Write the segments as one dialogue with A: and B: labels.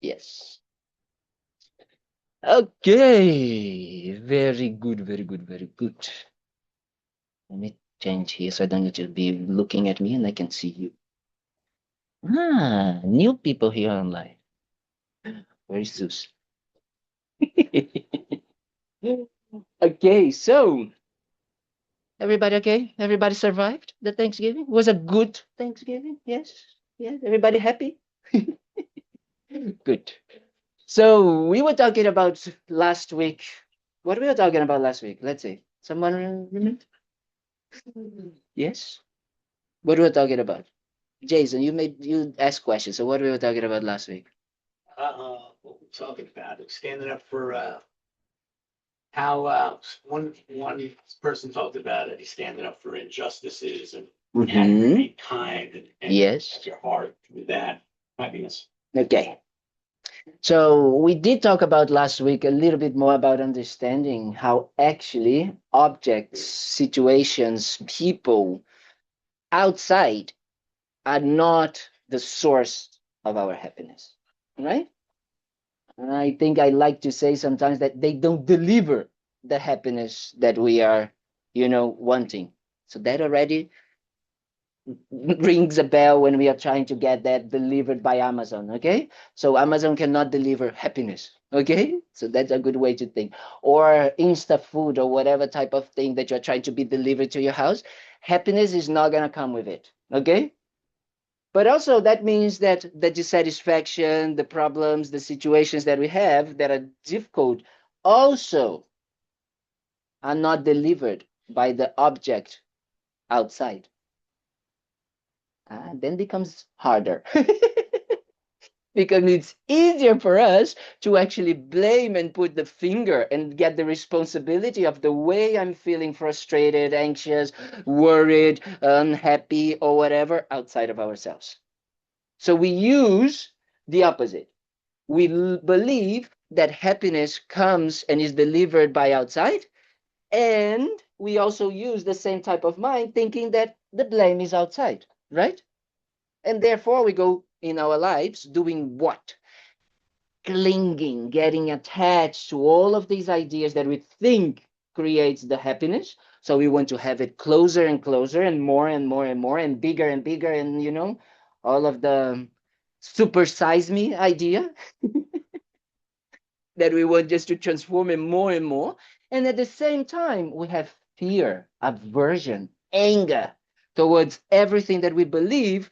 A: Yes. Okay. Very good, very good, very good. Let me change here so I don't need to be looking at me and I can see you. Ah, new people here online. Very Zeus. Okay, so everybody okay? Everybody survived the Thanksgiving? Was a good Thanksgiving? Yes? Yes? Everybody happy? Good. So we were talking about last week. What we were talking about last week? Let's see. Someone remember? Yes? What we were talking about? Jason, you asked questions. So what we were talking about last week?
B: What we're talking about is standing up for how one person talked about it. He's standing up for injustices and remain kind and
A: Yes.
B: have your heart with that happiness.
A: Okay. So we did talk about last week a little bit more about understanding how actually objects, situations, people outside are not the source of our happiness, right? And I think I like to say sometimes that they don't deliver the happiness that we are, wanting. So that already rings a bell when we are trying to get that delivered by Amazon. Okay. So Amazon cannot deliver happiness. Okay. So that's a good way to think. Or Insta food or whatever type of thing that you're trying to be delivered to your house. Happiness is not going to come with it. Okay. But also that means that the dissatisfaction, the problems, the situations that we have that are difficult also are not delivered by the object outside. Then becomes harder. Because it's easier for us to actually blame and put the finger and get the responsibility of the way I'm feeling frustrated, anxious, worried, unhappy, or whatever outside of ourselves. So we use the opposite. We believe that happiness comes and is delivered by outside, and we also use the same type of mind thinking that the blame is outside, right? And therefore we go in our lives doing what? Clinging, getting attached to all of these ideas that we think creates the happiness. So we want to have it closer and closer and more and more and more and bigger and all of the super size me idea that we want just to transform it more and more. And at the same time, we have fear, aversion, anger towards everything that we believe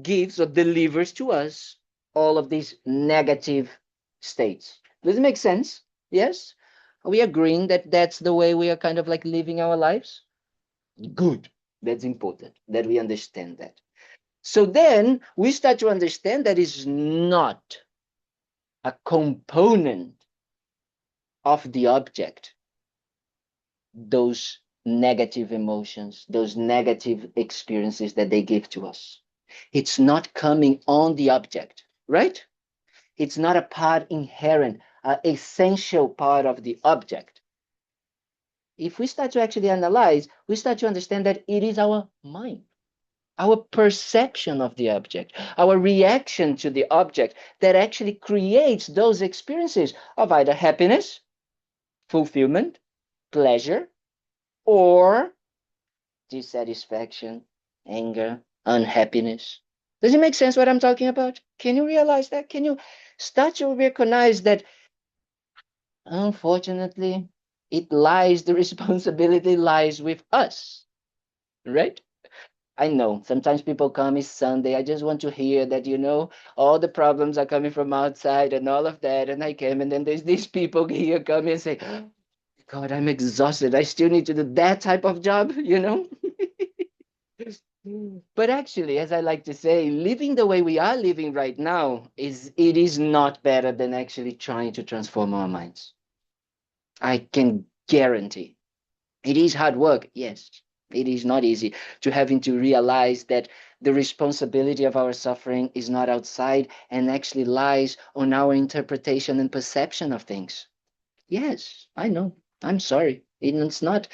A: gives or delivers to us all of these negative states. Does it make sense? Yes? Are we agreeing that that's the way we are kind of like living our lives? Good. That's important that we understand that. So then we start to understand that is not a component of the object, those negative emotions, those negative experiences that they give to us. It's not coming on the object, right? It's not a part inherent, essential part of the object. If we start to actually analyze, we start to understand that it is our mind, our perception of the object, our reaction to the object that actually creates those experiences of either happiness, fulfillment, pleasure, or dissatisfaction, anger, unhappiness. Does it make sense what I'm talking about? Can you realize that? Can you start to recognize that unfortunately the responsibility lies with us, right? I know sometimes people come, it's Sunday. I just want to hear that, all the problems are coming from outside and all of that. And I came, and then there's these people here come and say, God, I'm exhausted. I still need to do that type of job. But actually, as I like to say, living the way we are living right now is not better than actually trying to transform our minds. I can guarantee. It is hard work, yes. It is not easy to having to realize that the responsibility of our suffering is not outside and actually lies on our interpretation and perception of things. Yes, I know. I'm sorry. It's not.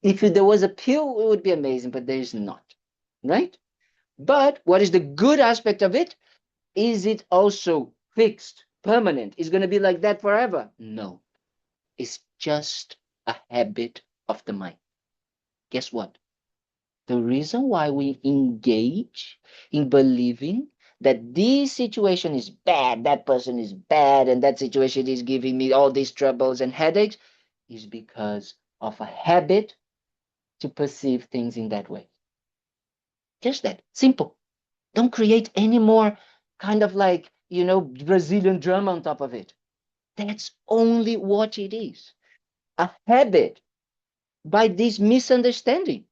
A: If there was a pill, it would be amazing, but there is not. Right? But what is the good aspect of it? Is it also fixed? permanent. It's going to be like that forever. No, it's just a habit of the mind. Guess what? The reason why we engage in believing that this situation is bad, that person is bad, and that situation is giving me all these troubles and headaches is because of a habit to perceive things in that way. Just that. Simple. Don't create any more kind of like, Brazilian drama on top of it. That's only what it is. A habit by this misunderstanding.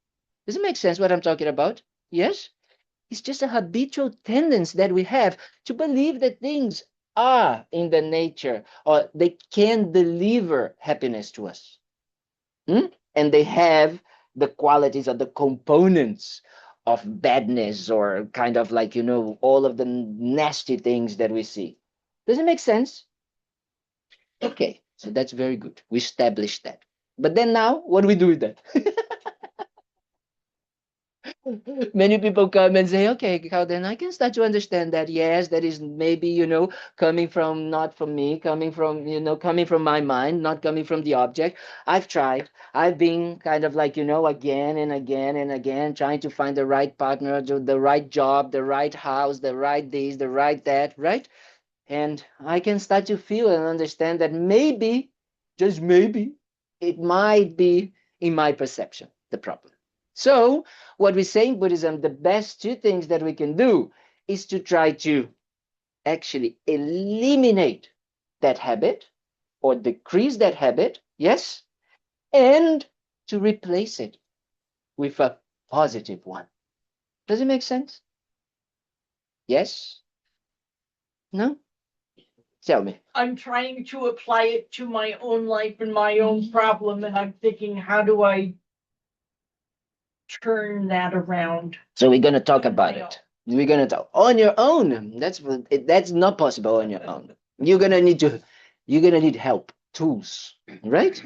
A: Does it make sense what I'm talking about? Yes? It's just a habitual tendency that we have to believe that things are in the nature or they can deliver happiness to us. And they have the qualities or the components of badness or kind of like, all of the nasty things that we see. Does it make sense? Okay, so that's very good. We established that. But then now, what do we do with that? Many people come and say, okay, then I can start to understand that, yes, that is maybe, coming from, not from me, coming from my mind, not coming from the object. I've tried. I've been kind of like, again and again and again, trying to find the right partner, the right job, the right house, the right this, the right that, right? And I can start to feel and understand that maybe, just maybe, it might be in my perception, the problem. So, what we say in Buddhism, the best two things that we can do is to try to actually eliminate that habit or decrease that habit, yes, and to replace it with a positive one. Does it make sense? Yes? No? Tell me.
C: I'm trying to apply it to my own life and my own problem, and I'm thinking, how do I turn that around?
A: So we're gonna talk about it. We're gonna talk on your own. That's not possible on your own. You're gonna need help, tools, right?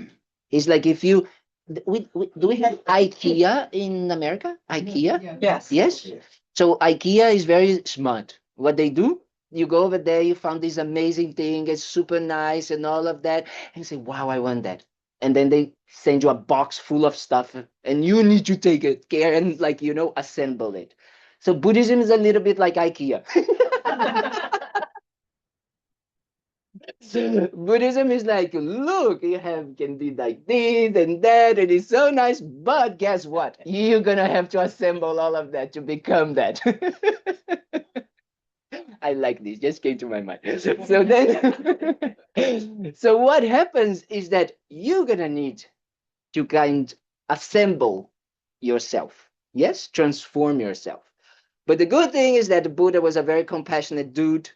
A: It's like if you do we have IKEA in America? IKEA?
C: Yes.
A: Yes. So IKEA is very smart. What they do, you go over there, you found this amazing thing, it's super nice and all of that, and you say, wow, I want that. And then they send you a box full of stuff, and you need to take it care and like, assemble it. So Buddhism is a little bit like IKEA. Buddhism is like, look, you can be like this and that, and it's so nice, but guess what? You're gonna have to assemble all of that to become that. I like this, just came to my mind. So then, so what happens is that you're gonna need to assemble yourself. Yes, transform yourself. But the good thing is that the Buddha was a very compassionate dude,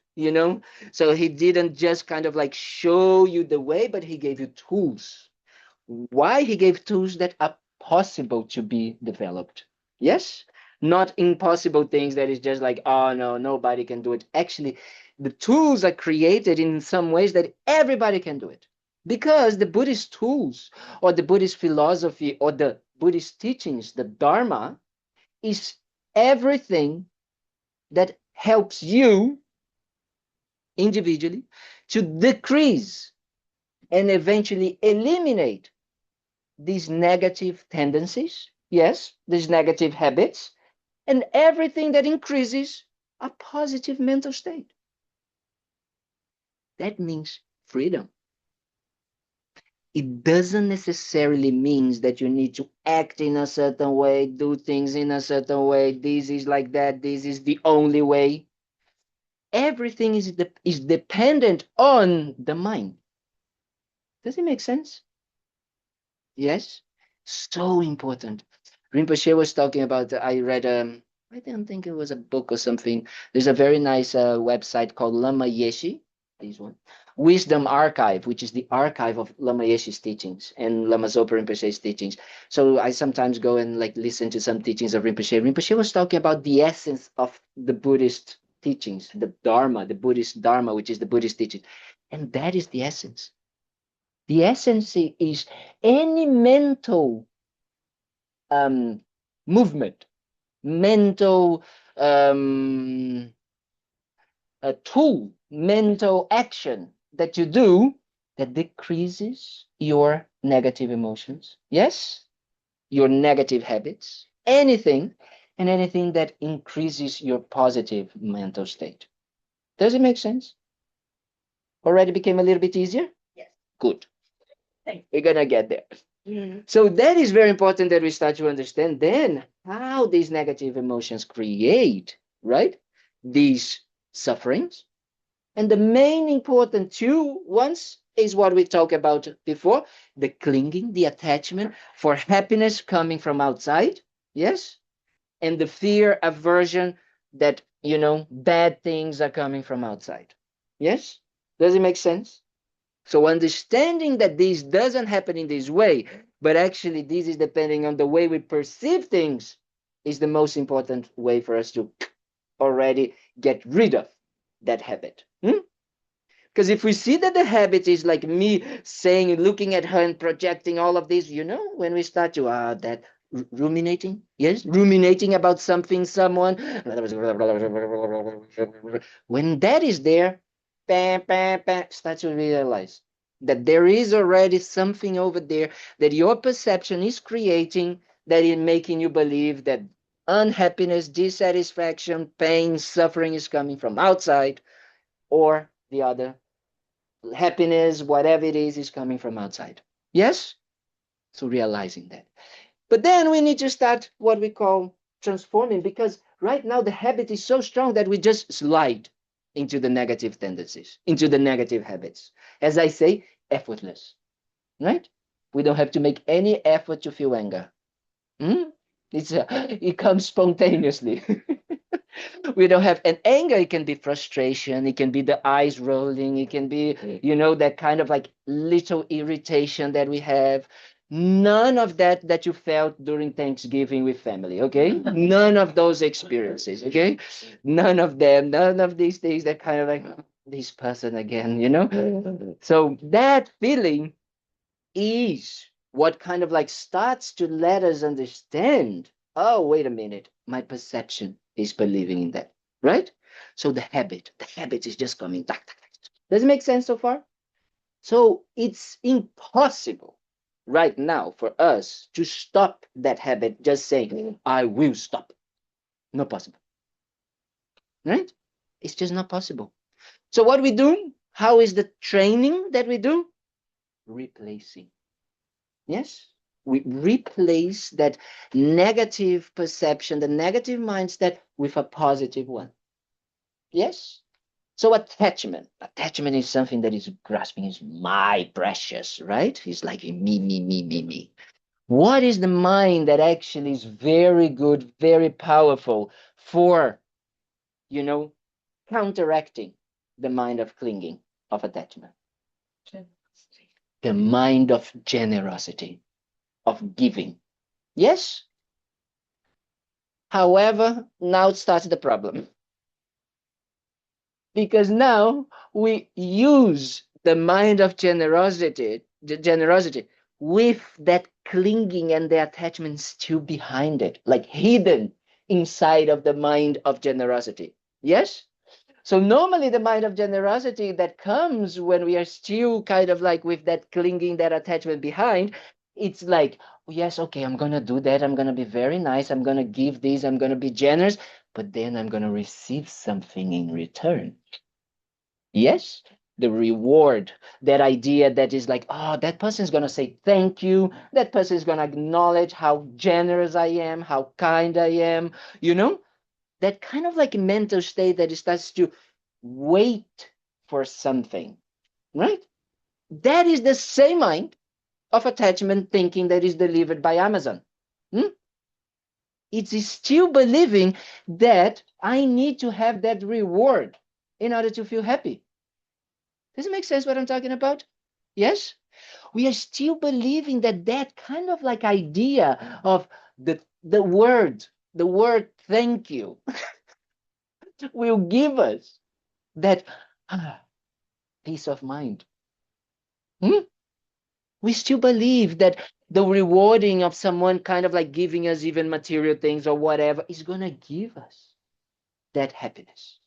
A: so he didn't just kind of like show you the way, but he gave you tools. Why? He gave tools that are possible to be developed. Yes, not impossible things that is just like, oh no, nobody can do it. Actually, the tools are created in some ways that everybody can do it, because the Buddhist tools or the Buddhist philosophy or the Buddhist teachings, the Dharma, is everything that helps you individually to decrease and eventually eliminate these negative tendencies, yes, these negative habits, and everything that increases a positive mental state. That means freedom. It doesn't necessarily mean that you need to act in a certain way, do things in a certain way. This is like that. This is the only way. Everything is dependent on the mind. Does it make sense? Yes? So important. Rinpoche was talking about, I read, I don't think it was a book or something. There's a very nice website called Lama Yeshe, this one. Wisdom Archive, which is the archive of Lama Yeshe's teachings and Lama Zopa Rinpoche's teachings. So I sometimes go and like listen to some teachings of Rinpoche. Rinpoche was talking about the essence of the Buddhist teachings, the Dharma, the Buddhist Dharma, which is the Buddhist teaching. And that is the essence. The essence is any mental movement, mental a tool, mental action that you do that decreases your negative emotions. Yes? Your negative habits, anything, and anything that increases your positive mental state. Does it make sense? Already became a little bit easier?
C: Yes.
A: Good.
C: Thank
A: We're gonna get there. So that is very important that we start to understand then how these negative emotions create, right? These sufferings. And the main important two ones is what we talked about before, the clinging, the attachment for happiness coming from outside. Yes. And the fear, aversion that, bad things are coming from outside. Yes. Does it make sense? So understanding that this doesn't happen in this way, but actually this is depending on the way we perceive things, is the most important way for us to already get rid of that habit. Because if we see that the habit is like me saying, looking at her and projecting all of this, when we start to that ruminating, yes, ruminating about something, someone, when that is there, start to realize that there is already something over there that your perception is creating, that is making you believe that unhappiness, dissatisfaction, pain, suffering is coming from outside, or the other, happiness, whatever it is coming from outside. Yes? So realizing that. But then we need to start what we call transforming, because right now the habit is so strong that we just slide into the negative tendencies, into the negative habits. As I say, effortless, right? We don't have to make any effort to feel anger. It comes spontaneously. We don't have an anger. It can be frustration. It can be the eyes rolling. It can be, that kind of like little irritation that we have. None of that you felt during Thanksgiving with family, okay? None of those experiences, okay? None of them, none of these things that kind of like, this person again. So that feeling is what kind of like starts to let us understand, oh, wait a minute, my perception is believing in that, right? So the habit is just coming. Does it make sense so far? So it's impossible right now for us to stop that habit just saying, I will stop. Not possible, right? It's just not possible. So what we do, how is the training that we do? Replacing. Yes, we replace that negative perception, the negative mindset with a positive one. Yes. So attachment is something that is grasping, is my precious, right? It's like me. What is the mind that actually is very good, very powerful for, counteracting the mind of clinging, of attachment? The mind of generosity, of giving. Yes. However, now starts the problem. Because now we use the mind of generosity, with that clinging and the attachment still behind it, like hidden inside of the mind of generosity. Yes? So normally the mind of generosity that comes when we are still kind of like with that clinging, that attachment behind, it's like, yes, okay, I'm going to do that. I'm going to be very nice. I'm going to give this. I'm going to be generous. But then I'm going to receive something in return. Yes, the reward, that idea that is like, oh, that person is going to say thank you. That person is going to acknowledge how generous I am, how kind I am, that kind of like a mental state that starts to wait for something, right? That is the same mind of attachment thinking that is delivered by Amazon. It is still believing that I need to have that reward in order to feel happy. Does it make sense what I'm talking about? Yes? We are still believing that kind of like idea of the word thank you will give us that peace of mind. We still believe that the rewarding of someone kind of like giving us even material things or whatever is going to give us that happiness.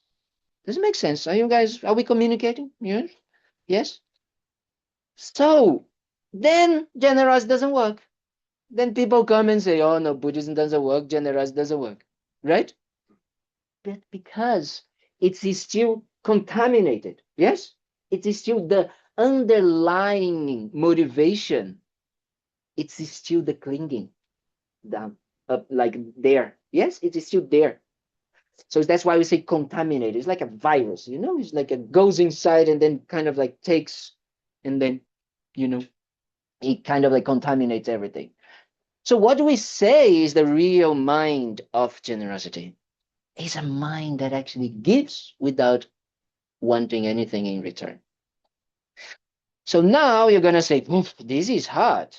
A: Does it make sense? Are we communicating? Yes? Yes? So then generosity doesn't work. Then people come and say, oh no, Buddhism doesn't work, generosity doesn't work. Right? But because it is still contaminated. Yes? It is still the underlying motivation. It's still the clinging down, up like there. Yes, it is still there. So that's why we say contaminated. It's like a virus, it's like it goes inside and then kind of like takes, and then, it kind of like contaminates everything. So what do we say is the real mind of generosity? It's a mind that actually gives without wanting anything in return. So now you're going to say, this is hard.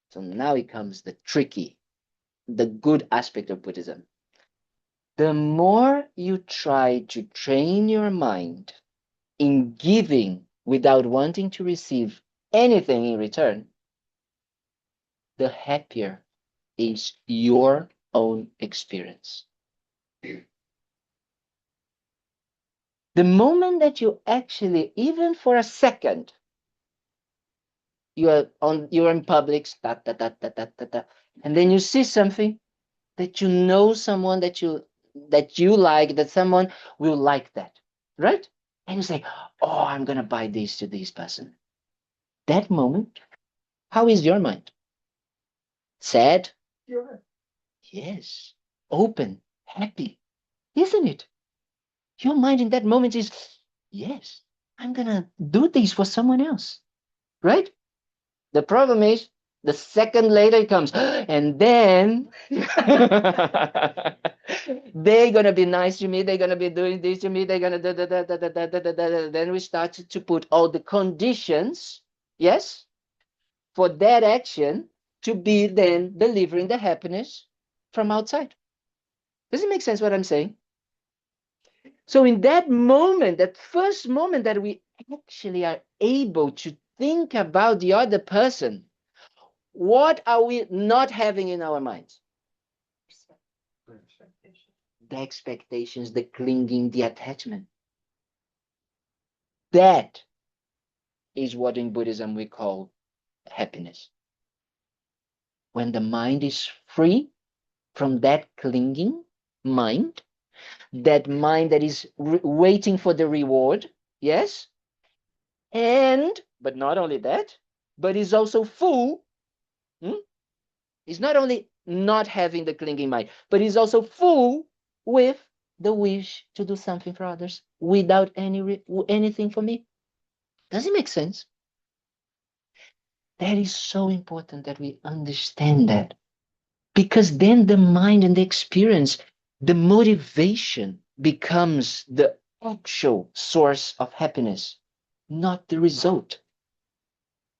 A: So now it comes the tricky, the good aspect of Buddhism. The more you try to train your mind in giving without wanting to receive anything in return, the happier is your own experience. The moment that you actually, even for a second, you're in public, and then you see something that someone that you like, that someone will like that, right? And you say, oh, I'm gonna buy this to this person. That moment, how is your mind? Sad?
C: Sure.
A: Yes. Open, happy, isn't it? Your mind in that moment is, yes, I'm gonna do this for someone else, right? The problem is, the second later it comes, and then they're gonna be nice to me, they're gonna be doing this to me, they're gonna then we start to put all the conditions, yes, for that action to be then delivering the happiness from outside. Does it make sense what I'm saying? So in that moment, that first moment that we actually are able to think about the other person, what are we not having in our minds? The expectations, the clinging, the attachment. That is what in Buddhism we call happiness. When the mind is free from that clinging mind, that mind that is waiting for the reward, yes? But not only that, but is also full. It's not only not having the clinging mind, but is also full with the wish to do something for others without anything for me. Does it make sense? That is so important that we understand that, because then the mind and the experience, the motivation becomes the actual source of happiness, not the result.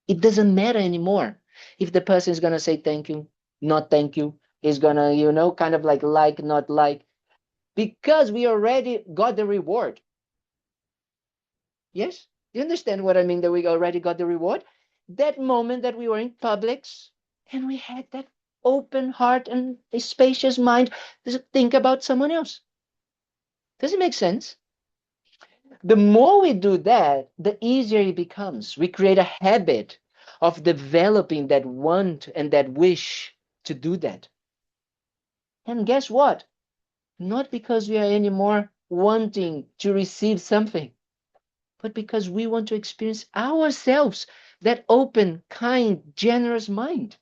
A: It doesn't matter anymore if the person is going to say thank you, not thank you, is going to, kind of like, not like, because we already got the reward. Yes? You understand what I mean, that we already got the reward? That moment that we were in Publix and we had that open heart and a spacious mind to think about someone else. Does it make sense? The more we do that, the easier it becomes. We create a habit of developing that want and that wish to do that. And guess what? Not because we are anymore wanting to receive something, but because we want to experience ourselves that open, kind, generous mind.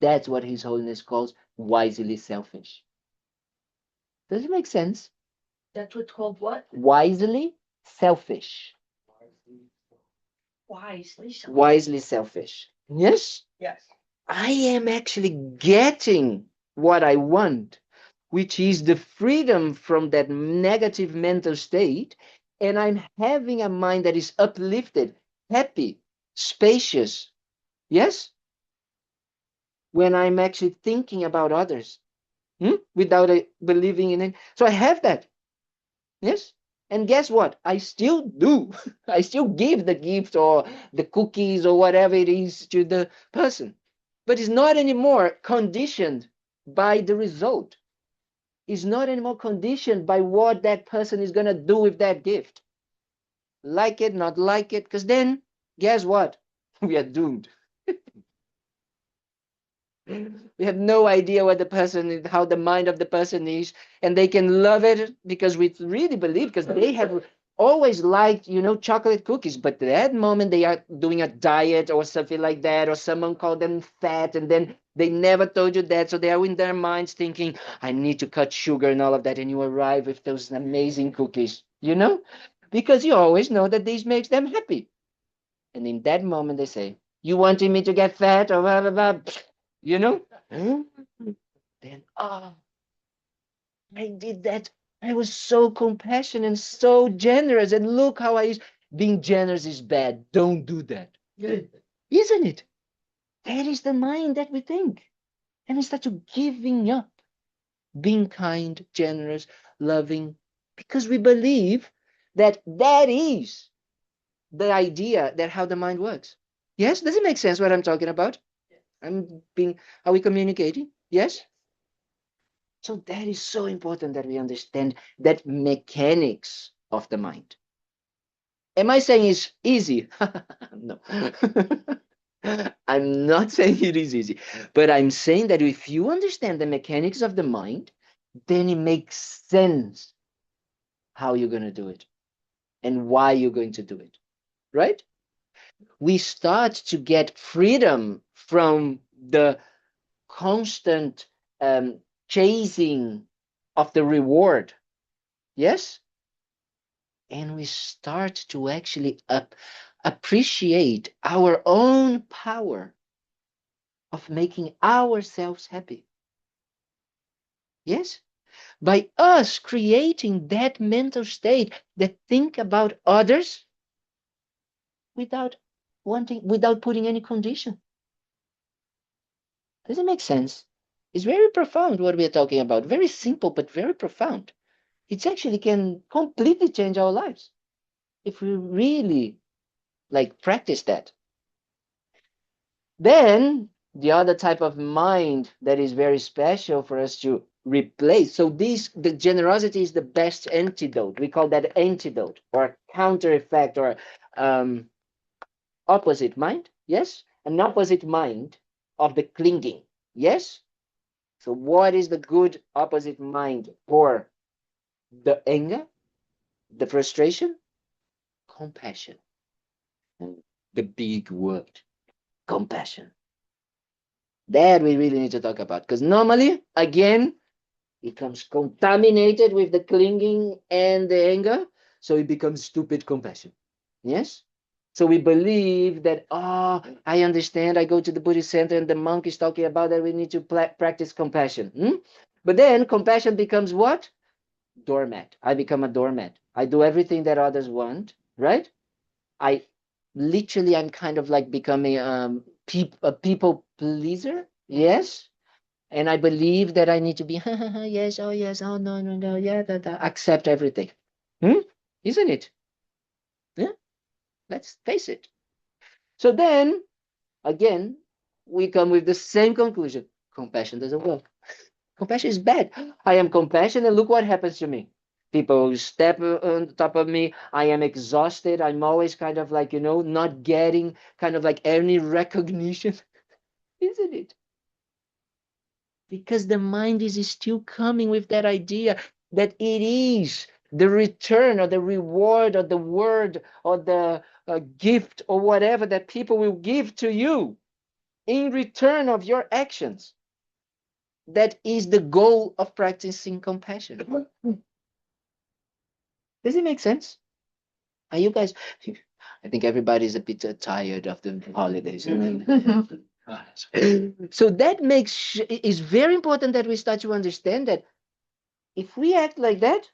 A: That's what His Holiness calls wisely selfish. Does it make sense?
C: That's what's called what?
A: Wisely selfish.
C: Wisely.
A: Wisely selfish. Yes?
C: Yes.
A: I am actually getting what I want, which is the freedom from that negative mental state, and I'm having a mind that is uplifted, happy, spacious. Yes? When I'm actually thinking about others, without believing in it. So I have that. Yes? And guess what? I still do. I still give the gift or the cookies or whatever it is to the person. But it's not anymore conditioned by the result. is not anymore conditioned by what that person is going to do with that gift. Like it, not like it, because then, guess what? We are doomed. We have no idea what the person is, how the mind of the person is, and they can love it because we really believe, because they have always liked, chocolate cookies, but at that moment they are doing a diet or something like that, or someone called them fat, and then they never told you that, so they are in their minds thinking, I need to cut sugar and all of that, and you arrive with those amazing cookies, because you always know that this makes them happy. And in that moment they say, you wanting me to get fat or blah, blah, blah, then, I did that. I was so compassionate and so generous, and look how being generous is bad. Don't do that. Isn't it? That is the mind that we think. And we start to giving up being kind, generous, loving, because we believe that is the idea that how the mind works. Yes? Does it make sense what I'm talking about? Are we communicating? Yes? So that is so important that we understand that mechanics of the mind. Am I saying it's easy? No. I'm not saying it is easy, but I'm saying that if you understand the mechanics of the mind, then it makes sense how you're going to do it and why you're going to do it, right? We start to get freedom from the constant chasing of the reward. Yes? And we start to actually appreciate our own power of making ourselves happy. Yes? By us creating that mental state that think about others without putting any condition. Does it make sense? It's very profound what we are talking about. Very simple, but very profound. It actually can completely change our lives if we really practice that. Then the other type of mind that is very special for us to replace. So the generosity is the best antidote. We call that antidote or counter effect or opposite mind. Yes, an opposite mind of the clinging. Yes. So what is the good opposite mind for the anger, the frustration? Compassion. And the big word, compassion. That we really need to talk about, because normally, again, it comes contaminated with the clinging and the anger, so it becomes stupid compassion. Yes? So we believe that, I understand, I go to the Buddhist center and the monk is talking about that we need to practice compassion. But then compassion becomes what? Doormat. I become a doormat. I do everything that others want, right? I'm kind of like becoming a people pleaser. Yes. And I believe that I need to be, yes, oh, yes, oh, no, no, no, yeah, accept everything. Isn't it? Yeah? Let's face it. So then, again, we come with the same conclusion. Compassion doesn't work. Compassion is bad. I am compassionate, and look what happens to me. People step on top of me. I am exhausted. I'm always kind of like, not getting kind of like any recognition. Isn't it? Because the mind is still coming with that idea that it is the return or the reward or the word or the gift or whatever that people will give to you in return of your actions. That is the goal of practicing compassion. Does it make sense? Are you guys? I think everybody's a bit tired of the holidays. So that is very important that we start to understand that if we act like that,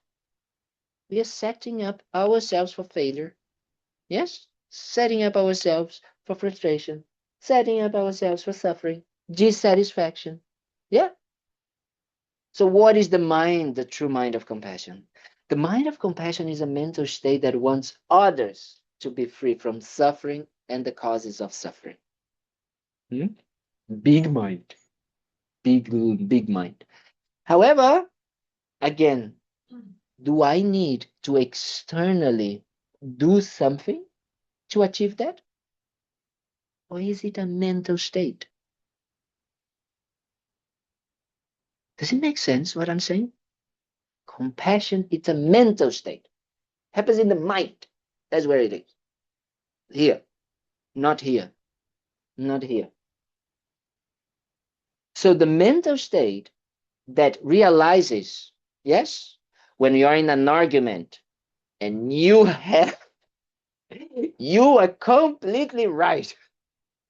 A: we are setting up ourselves for failure. Yes? Setting up ourselves for frustration, setting up ourselves for suffering, dissatisfaction. Yeah? So what is the mind, the true mind of compassion? The mind of compassion is a mental state that wants others to be free from suffering and the causes of suffering. Big mind. Big mind. However, again, do I need to externally do something to achieve that? Or is it a mental state? Does it make sense what I'm saying? Compassion, it's a mental state. Happens in the mind. That's where it is. Here, not here, not here. So the mental state that realizes, yes, when you are in an argument and you are completely right,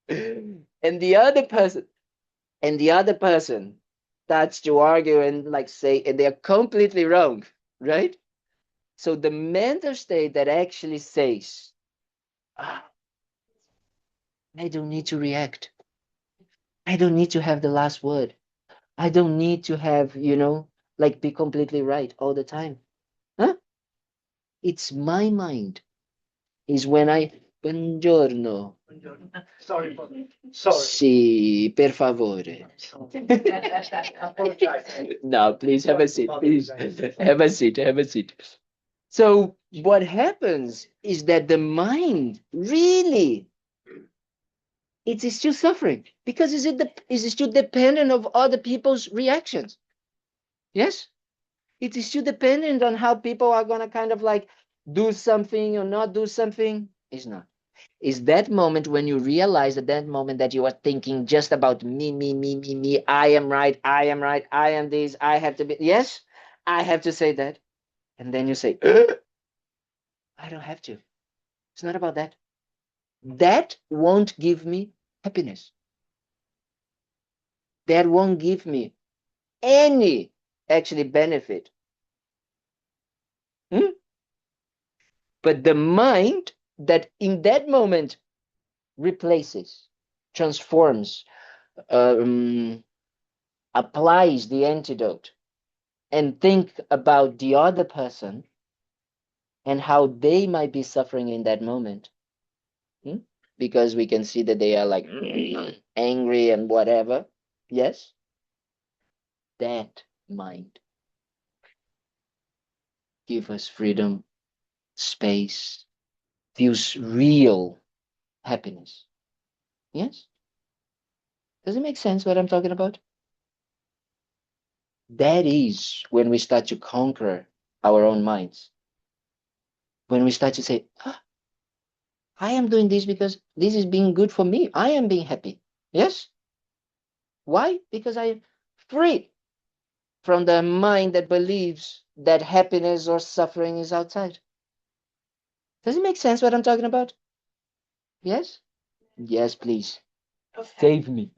A: and the other person starts to argue and like say, and they are completely wrong, right? So the mental state that actually says, ah, I don't need to react. I don't need to have the last word. I don't need to have, like be completely right all the time. Huh? It's my mind. Is when I, buongiorno.
B: Sorry. Sorry.
A: Sì, per favore. No, please have a seat. Please have a seat. Have a seat. So what happens is that the mind really, it is still suffering because is still dependent of other people's reactions. Yes, it is still dependent on how people are gonna kind of like do something or not do something. It's not. Is that moment when you realize at that moment that you are thinking just about me, me, me, me, me. I am right. I am right. I am this. I have to be. Yes, I have to say that. And then you say, I don't have to. It's not about that. That won't give me happiness. That won't give me any actually benefit. But the mind that in that moment replaces, transforms, applies the antidote, and think about the other person and how they might be suffering in that moment. Because we can see that they are like angry and whatever. Yes? That mind give us freedom, space, feels real happiness. Yes? Does it make sense what I'm talking about? That is when we start to conquer our own minds. When we start to say, I am doing this because this is being good for me. I am being happy. Yes? Why? Because I am free from the mind that believes that happiness or suffering is outside. Does it make sense what I'm talking about? Yes? Yes, please.
D: Okay.
A: Save me.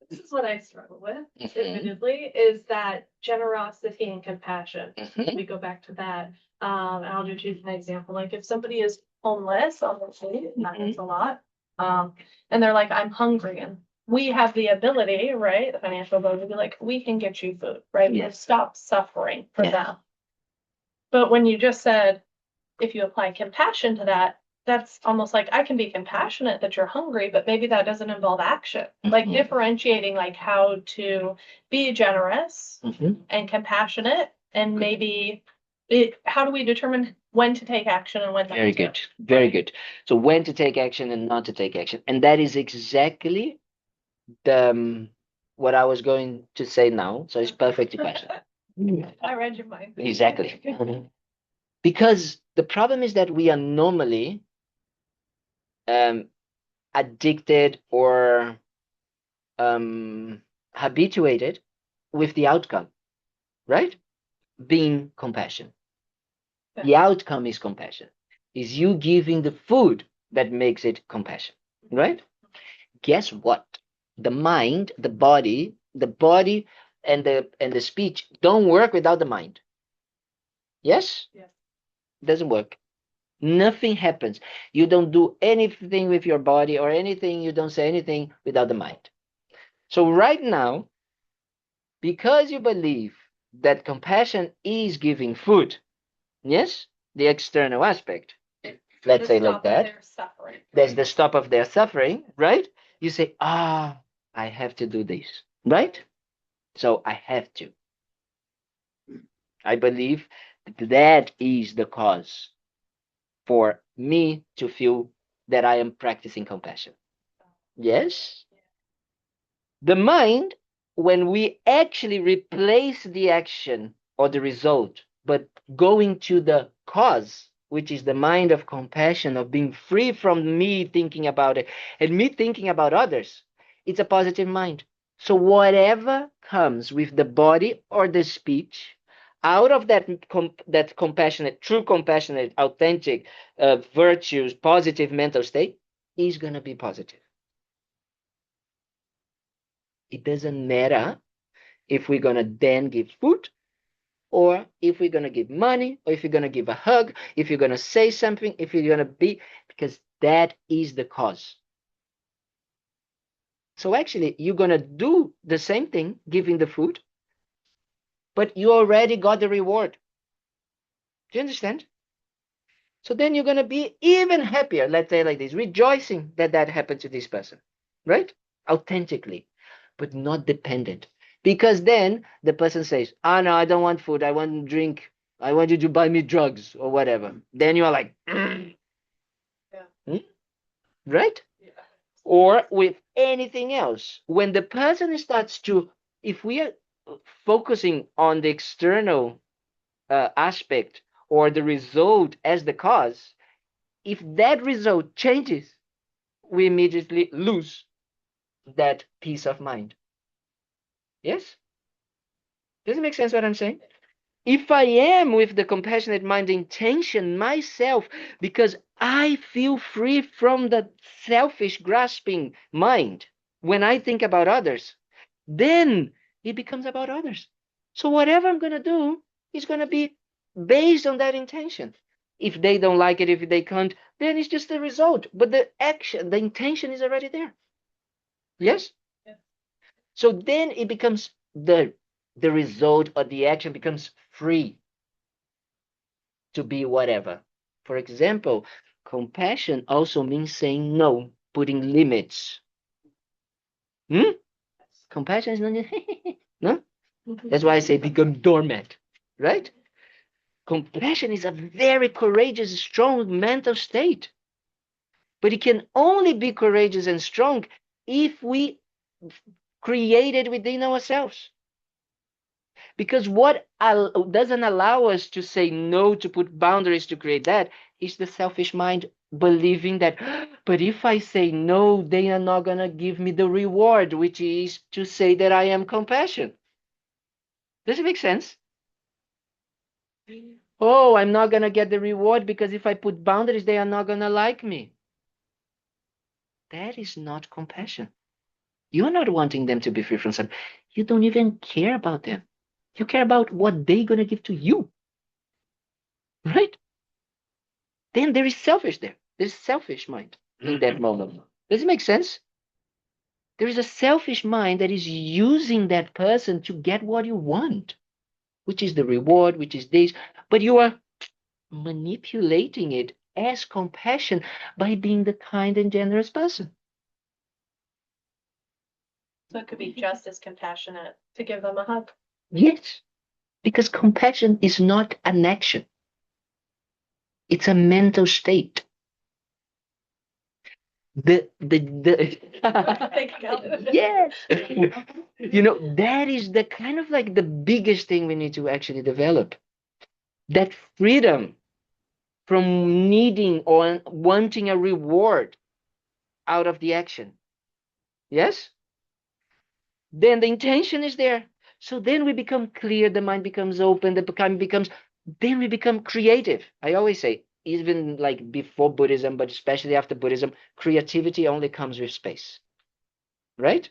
D: This is what I struggle with, admittedly, is that generosity and compassion. We go back to that. And I'll just use an example. Like if somebody is homeless on the street, and that happens a lot, and they're like, I'm hungry, and we have the ability, right? The financial ability to be like, we can get you food, right?
A: Yes.
D: We'll stop suffering for them. But when you just said, if you apply compassion to that, that's almost like I can be compassionate that you're hungry, but maybe that doesn't involve action. Like differentiating like how to be generous and compassionate, and maybe how do we determine when to take action and when not to?
A: Very good. Very good. So when to take action and not to take action. And that is exactly the what I was going to say now. So it's perfect question.
D: I read your mind.
A: Exactly. Because the problem is that we are normally addicted or habituated with the outcome, right? Being compassion. The outcome is compassion. Is you giving the food that makes it compassion, right? Guess what? The mind, the body and the speech don't work without the mind. Yes?
D: Yes.
A: Doesn't work. Nothing happens. You don't do anything with your body or anything, you don't say anything without the mind. So right now, because you believe that compassion is giving food, yes, the external aspect, let's say like that, there's the stop of their suffering, right? You say, I have to do this, right? So I have to. I believe that is the cause for me to feel that I am practicing compassion. Yes? The mind, when we actually replace the action or the result, but going to the cause, which is the mind of compassion, of being free from me thinking about it and me thinking about others, it's a positive mind. So whatever comes with the body or the speech, out of that compassionate, true compassionate, authentic, virtues, positive mental state, is going to be positive. It doesn't matter if we're going to then give food, or if we're going to give money, or if you're going to give a hug, if you're going to say something, if you're going to be, because that is the cause. So actually, you're going to do the same thing, giving the food, but you already got the reward. Do you understand? So then you're going to be even happier, let's say like this, rejoicing that that happened to this person, right? Authentically, but not dependent. Because then the person says, oh no, I don't want food, I want drink, I want you to buy me drugs or whatever. Then you're like, yeah. Right? Yeah. Or with anything else. When the person starts to, if we are focusing on the external aspect or the result as the cause, if that result changes, we immediately lose that peace of mind. Yes? Does it make sense what I'm saying? If I am with the compassionate mind intention myself, because I feel free from the selfish grasping mind when I think about others, then it becomes about others. So whatever I'm going to do is going to be based on that intention. If they don't like it, if they can't, then it's just the result. But the action, the intention is already there. Yes? Yeah. So then it becomes the result or the action becomes free to be whatever. For example, compassion also means saying no, putting limits. Compassion is not no? That's why I say become doormat, right? Compassion is a very courageous, strong mental state. But it can only be courageous and strong if we create it within ourselves. Because what doesn't allow us to say no, to put boundaries, to create that, is the selfish mind believing that, but if I say no, they are not going to give me the reward, which is to say that I am compassion. Does it make sense? Oh, I'm not going to get the reward because if I put boundaries, they are not going to like me. That is not compassion. You're not wanting them to be free from something. You don't even care about them. You care about what they're going to give to you. Right? Then there is selfish there. There's selfish mind in that moment. Does it make sense? There is a selfish mind that is using that person to get what you want, which is the reward, which is this. But you are manipulating it as compassion by being the kind and generous person.
D: So it could be just as compassionate to give them a hug.
A: Yes, because compassion is not an action. It's a mental state. Yes. You know, that is the kind of like the biggest thing we need to actually develop. That freedom from needing or wanting a reward out of the action. Yes? Then the intention is there. So then we become clear, the mind becomes open, then we become creative. I always say, even like before Buddhism, but especially after Buddhism, creativity only comes with space. Right?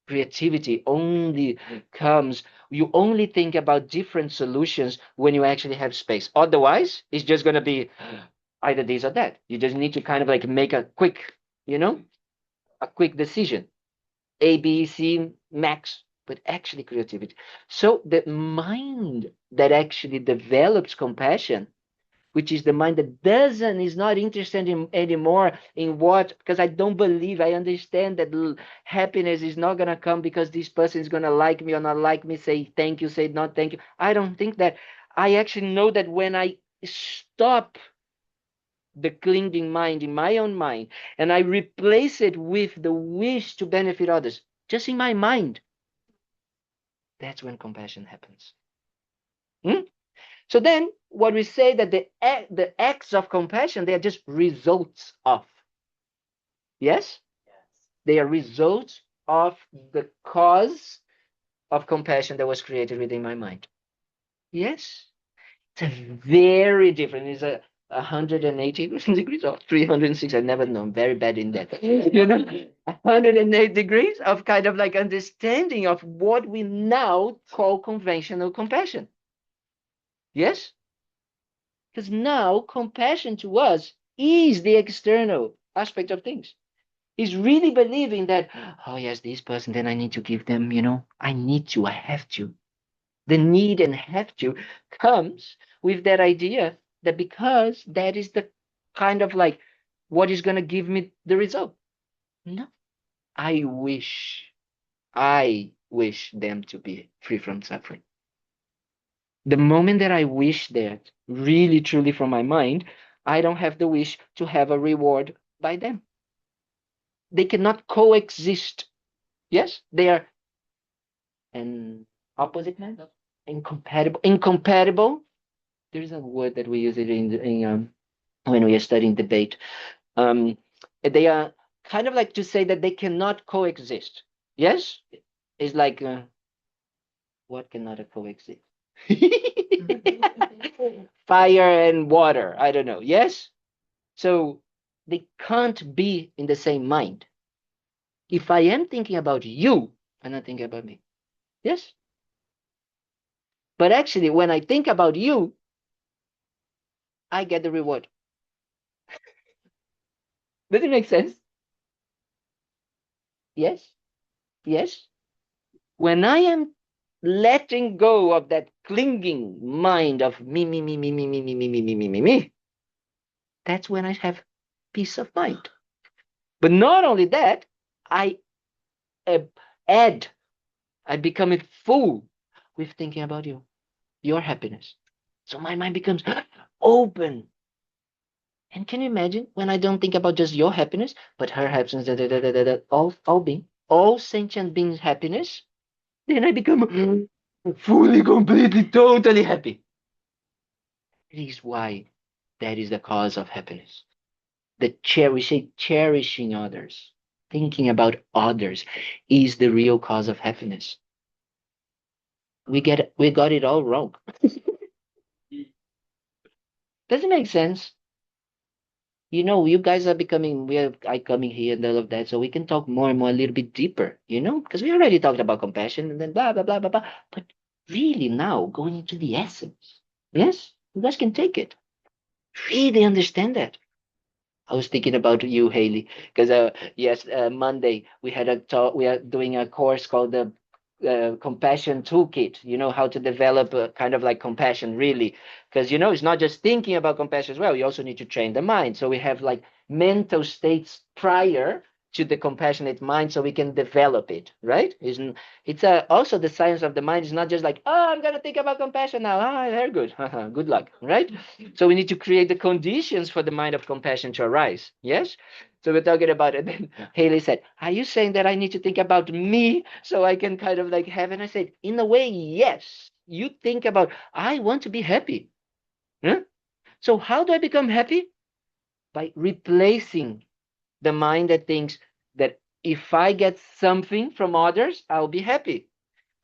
A: Creativity only comes, you only think about different solutions when you actually have space. Otherwise, it's just going to be either this or that. You just need to kind of like make a quick, a quick decision. A, B, C, max, but actually creativity. So the mind that actually develops compassion which is the mind that is not interested in anymore in what, because I don't believe, I understand that happiness is not going to come because this person is going to like me or not like me, say thank you, say not thank you. I don't think that. I actually know that when I stop the clinging mind in my own mind and I replace it with the wish to benefit others, just in my mind, that's when compassion happens. So then what we say that the acts of compassion, they are just results of. Yes? They are results of the cause of compassion that was created within my mind. Yes? It's a very different. It's a 180 degrees or 306. I never know. I'm very bad in that. 108 degrees of kind of like understanding of what we now call conventional compassion. Yes? Because now compassion to us is the external aspect of things. Is really believing that, oh yes, this person, then I need to give them, I need to, I have to. The need and have to comes with that idea that because that is the kind of like what is going to give me the result. No, I wish them to be free from suffering. The moment that I wish that really truly from my mind, I don't have the wish to have a reward by them. They cannot coexist. Yes, they are an opposite man, incompatible. Incompatible. There is a word that we use it in when we are studying debate. They are kind of like to say that they cannot coexist. Yes, it's like what cannot coexist? Fire and water. I don't know. Yes, so they can't be in the same mind. If I am thinking about you, I'm not thinking about me. Yes. But actually, when I think about you, I get the reward. Does it make sense? Yes. Yes. When I am letting go of that clinging mind of me, that's when I have peace of mind. But not only that, I I become full with thinking about you, your happiness. So my mind becomes open. And can you imagine when I don't think about just your happiness, but her happiness, all sentient beings' happiness, then I become fully, completely, totally happy. That is why that is the cause of happiness. We say cherishing others, thinking about others is the real cause of happiness. We got it all wrong. Does it make sense? You guys are I coming here and all of that, so we can talk more and more a little bit deeper, because we already talked about compassion and then blah, blah, blah, blah, blah. But really now going into the essence. Yes, you guys can take it. Really understand that. I was thinking about you, Haley, because yes, Monday we had a talk. We are doing a course called the compassion toolkit. How to develop a kind of like compassion, really, because it's not just thinking about compassion as well. You also need to train the mind. So we have like mental states prior to the compassionate mind, so we can develop it. Right? It's also the science of the mind is not just like, oh, I'm gonna think about compassion now. Ah, very good. Good luck. Right? So we need to create the conditions for the mind of compassion to arise. Yes. So we're talking about it. Then Haley said, are you saying that I need to think about me so I can kind of like have? And I said, in a way, yes. You think about, I want to be happy. Huh? So how do I become happy? By replacing the mind that thinks that if I get something from others, I'll be happy.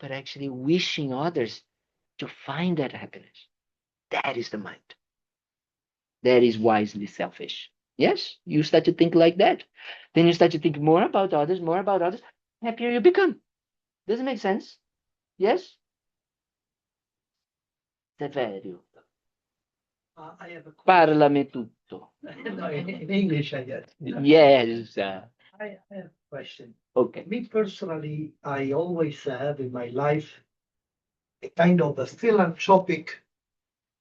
A: But actually wishing others to find that happiness. That is the mind. That is wisely selfish. Yes, you start to think like that. Then you start to think more about others, happier you become. Does it make sense? Yes? Severio.
E: I have a question.
A: Parlami tutto.
E: No, in English, I guess.
A: Yes.
E: I have a question.
A: Okay.
E: Me personally, I always have in my life a kind of a philanthropic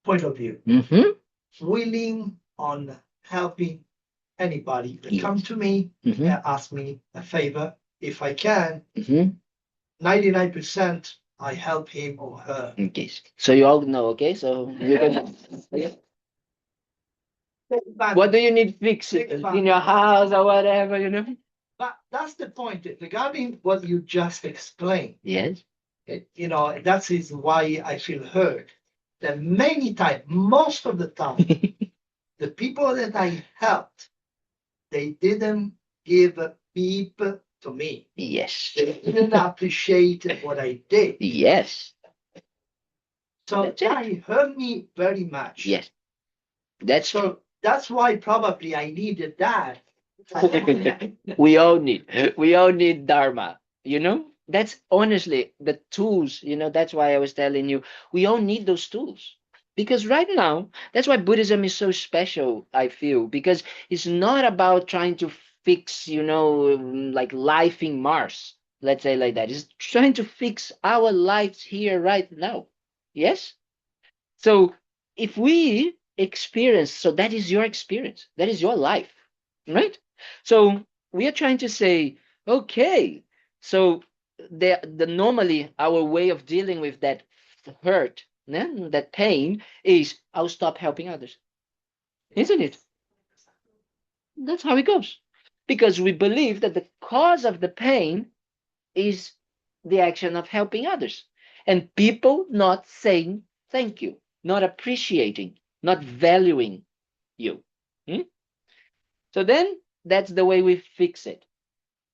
E: point of view.
A: Mm-hmm.
E: willing on helping anybody that
A: Yes.
E: come to me
A: Mhm.
E: and ask me a favor. If I can,
A: Mhm.
E: 99% I help him or her.
A: Okay. So you all know, okay? So you can. What do you need fixed in your house or whatever, you know?
E: But that's the point regarding what you just explained.
A: Yes.
E: You know, that is why I feel heard. That many times, most of the time, the people that I helped, they didn't give a beep to me.
A: Yes.
E: They didn't appreciate what I did.
A: Yes.
E: So
A: That's it.
E: that hurt me very much.
A: Yes. That's true.
E: So that's why probably I needed that.
A: We all need dharma, you know. That's honestly the tools, you know. That's why I was telling you, we all need those tools, because right now, that's why Buddhism is so special, I feel, because it's not about trying to fix, you know, like life in Mars, let's say like that. It's trying to fix our lives here right now. Yes. So if we experience, so that is your experience, that is your life, right? So we are trying to say, okay, so the normally our way of dealing with that hurt, that pain is, I'll stop helping others, isn't it? That's how it goes. Because we believe that the cause of the pain is the action of helping others. And people not saying thank you, not appreciating, not valuing you. Hmm? So then that's the way we fix it.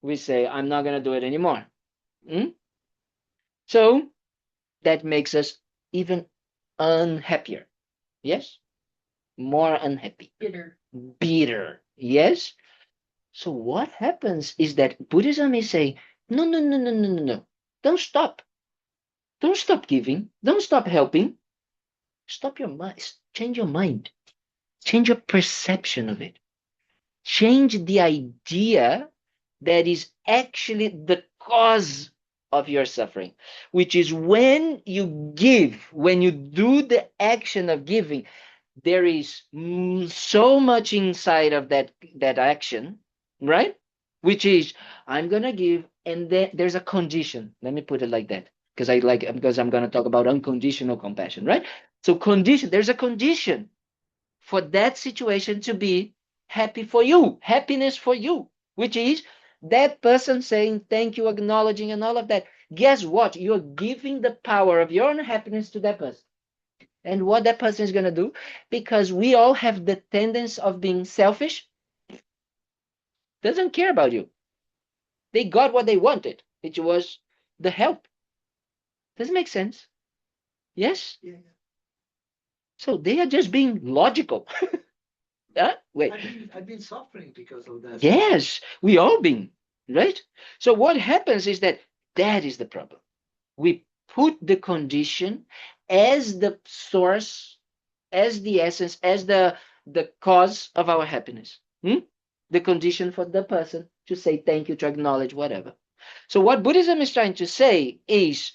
A: We say, I'm not going to do it anymore. Hmm? So that makes us even unhappier. Yes? More unhappy.
C: Bitter.
A: Bitter. Yes? So what happens is that Buddhism is saying, no, no, no, no, no, no, no. Don't stop. Don't stop giving. Don't stop helping. Stop your mind. Change your mind. Change your perception of it. Change the idea that is actually the cause of your suffering, which is when you give, when you do the action of giving, there is so much inside of that action, right? Which is, I'm gonna give, and then there's a condition. Let me put it like that, because I'm gonna talk about unconditional compassion, right? So condition, there's a condition for that situation to be happy for you, happiness for you, which is that person saying thank you, acknowledging, and all of that. Guess what? You're giving the power of your own happiness to that person. And what that person is going to do, because we all have the tendency of being selfish, doesn't care about you. They got what they wanted, which was the help. Does it make sense? Yes?
E: Yeah.
A: So they are just being logical. Wait.
E: I've been suffering because of that.
A: Yes, we all been, right? So what happens is that is the problem. We put the condition as the source, as the essence, as the cause of our happiness. The condition for the person to say thank you, to acknowledge, whatever. So what Buddhism is trying to say is,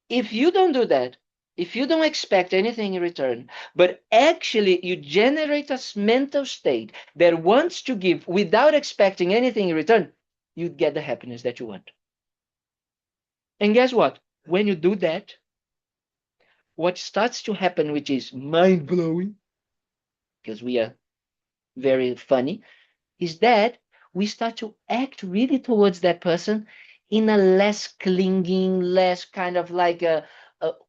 A: if you don't do that, if you don't expect anything in return, but actually you generate a mental state that wants to give without expecting anything in return, you get the happiness that you want. And guess what? When you do that, what starts to happen, which is mind blowing, because we are very funny, is that we start to act really towards that person in a less clinging, less kind of like a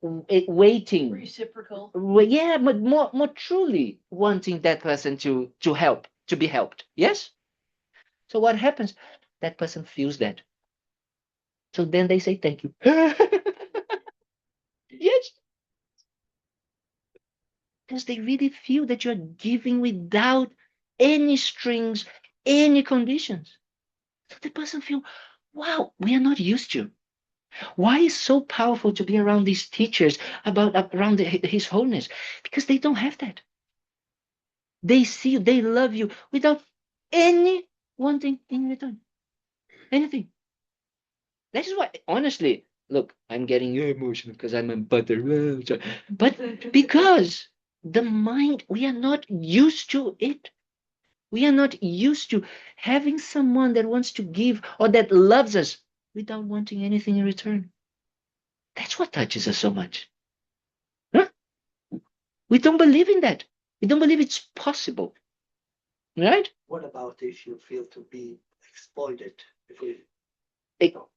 A: waiting,
C: Reciprocal.
A: yeah, but more truly wanting that person to help, to be helped. Yes. So what happens? That person feels that. So then they say thank you. Yes, because they really feel that you're giving without any strings, any conditions. So the person feel, wow, we are not used to. Why is so powerful to be around these teachers around His Holiness? Because they don't have that. They see you, they love you without any wanting in return, anything. That is why, honestly, look, I'm getting emotional because I'm a butter, but because the mind, we are not used to it. We are not used to having someone that wants to give or that loves us without wanting anything in return. That's what touches us so much. Huh? We don't believe in that. We don't believe it's possible. Right?
E: What about if you feel to be exploited? If we,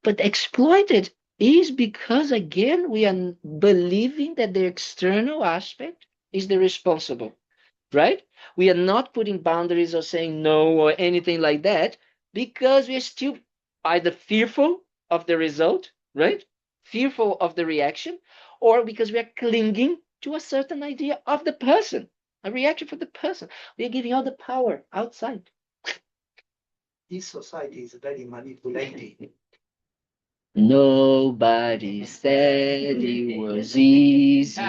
A: But exploited is because, again, we are believing that the external aspect is the responsible. Right? We are not putting boundaries or saying no or anything like that because we are still either fearful of the result, right? Fearful of the reaction, or because we are clinging to a certain idea of the person, a reaction for the person. We are giving all the power outside.
E: this society is very manipulating.
A: Nobody said it was easy.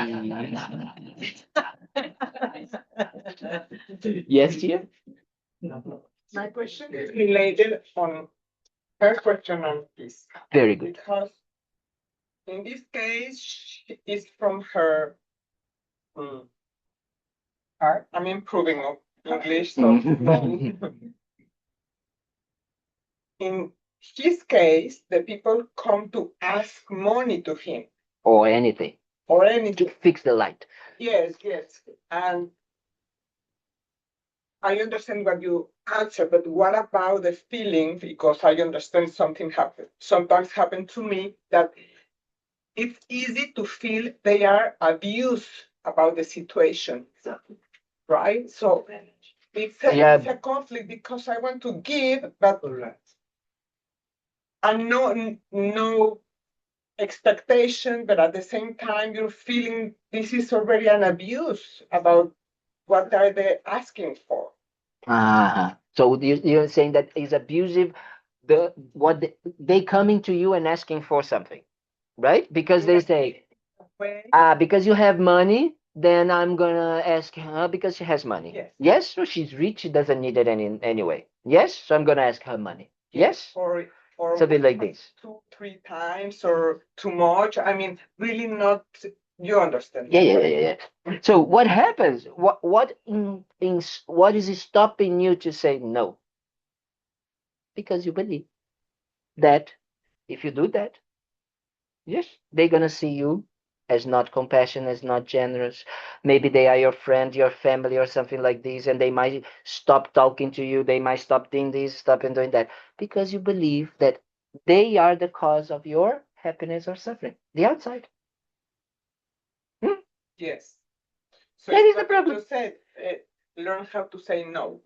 A: Yes, dear?
F: My question is related on her question on peace.
A: Very good.
F: Because in this case, it's from her heart. I'm improving of English, so slowly. In his case, the people come to ask money to him
A: Or anything
F: or
A: to
F: anything.
A: fix the light.
F: Yes, yes. And I understand what you answer, but what about the feeling? Because I understand sometimes happen to me that it's easy to feel they are abused about the situation, right? So it's a conflict because I want to give, but and no expectation, but at the same time you're feeling this is already an abuse about what are they asking for.
A: So you're saying that is abusive. They coming to you and asking for something, right? Because they say, because you have money, then I'm gonna ask her because she has money.
F: Yes.
A: Yes, so she's rich. She doesn't need it anyway. Yes, so I'm gonna ask her money. Yes,
F: Or
A: something like this.
F: 2-3 times or too much. I mean, really not. You understand?
A: Yeah. So what happens? What is stopping you to say no? Because you believe that if you do that, yes, they're gonna see you as not compassionate, as not generous. Maybe they are your friend, your family, or something like this, and they might stop talking to you. They might stop doing this, stop and doing that, because you believe that they are the cause of your happiness or suffering. The outside.
F: Yes. So
A: That is the problem.
F: You said, learn how to say no.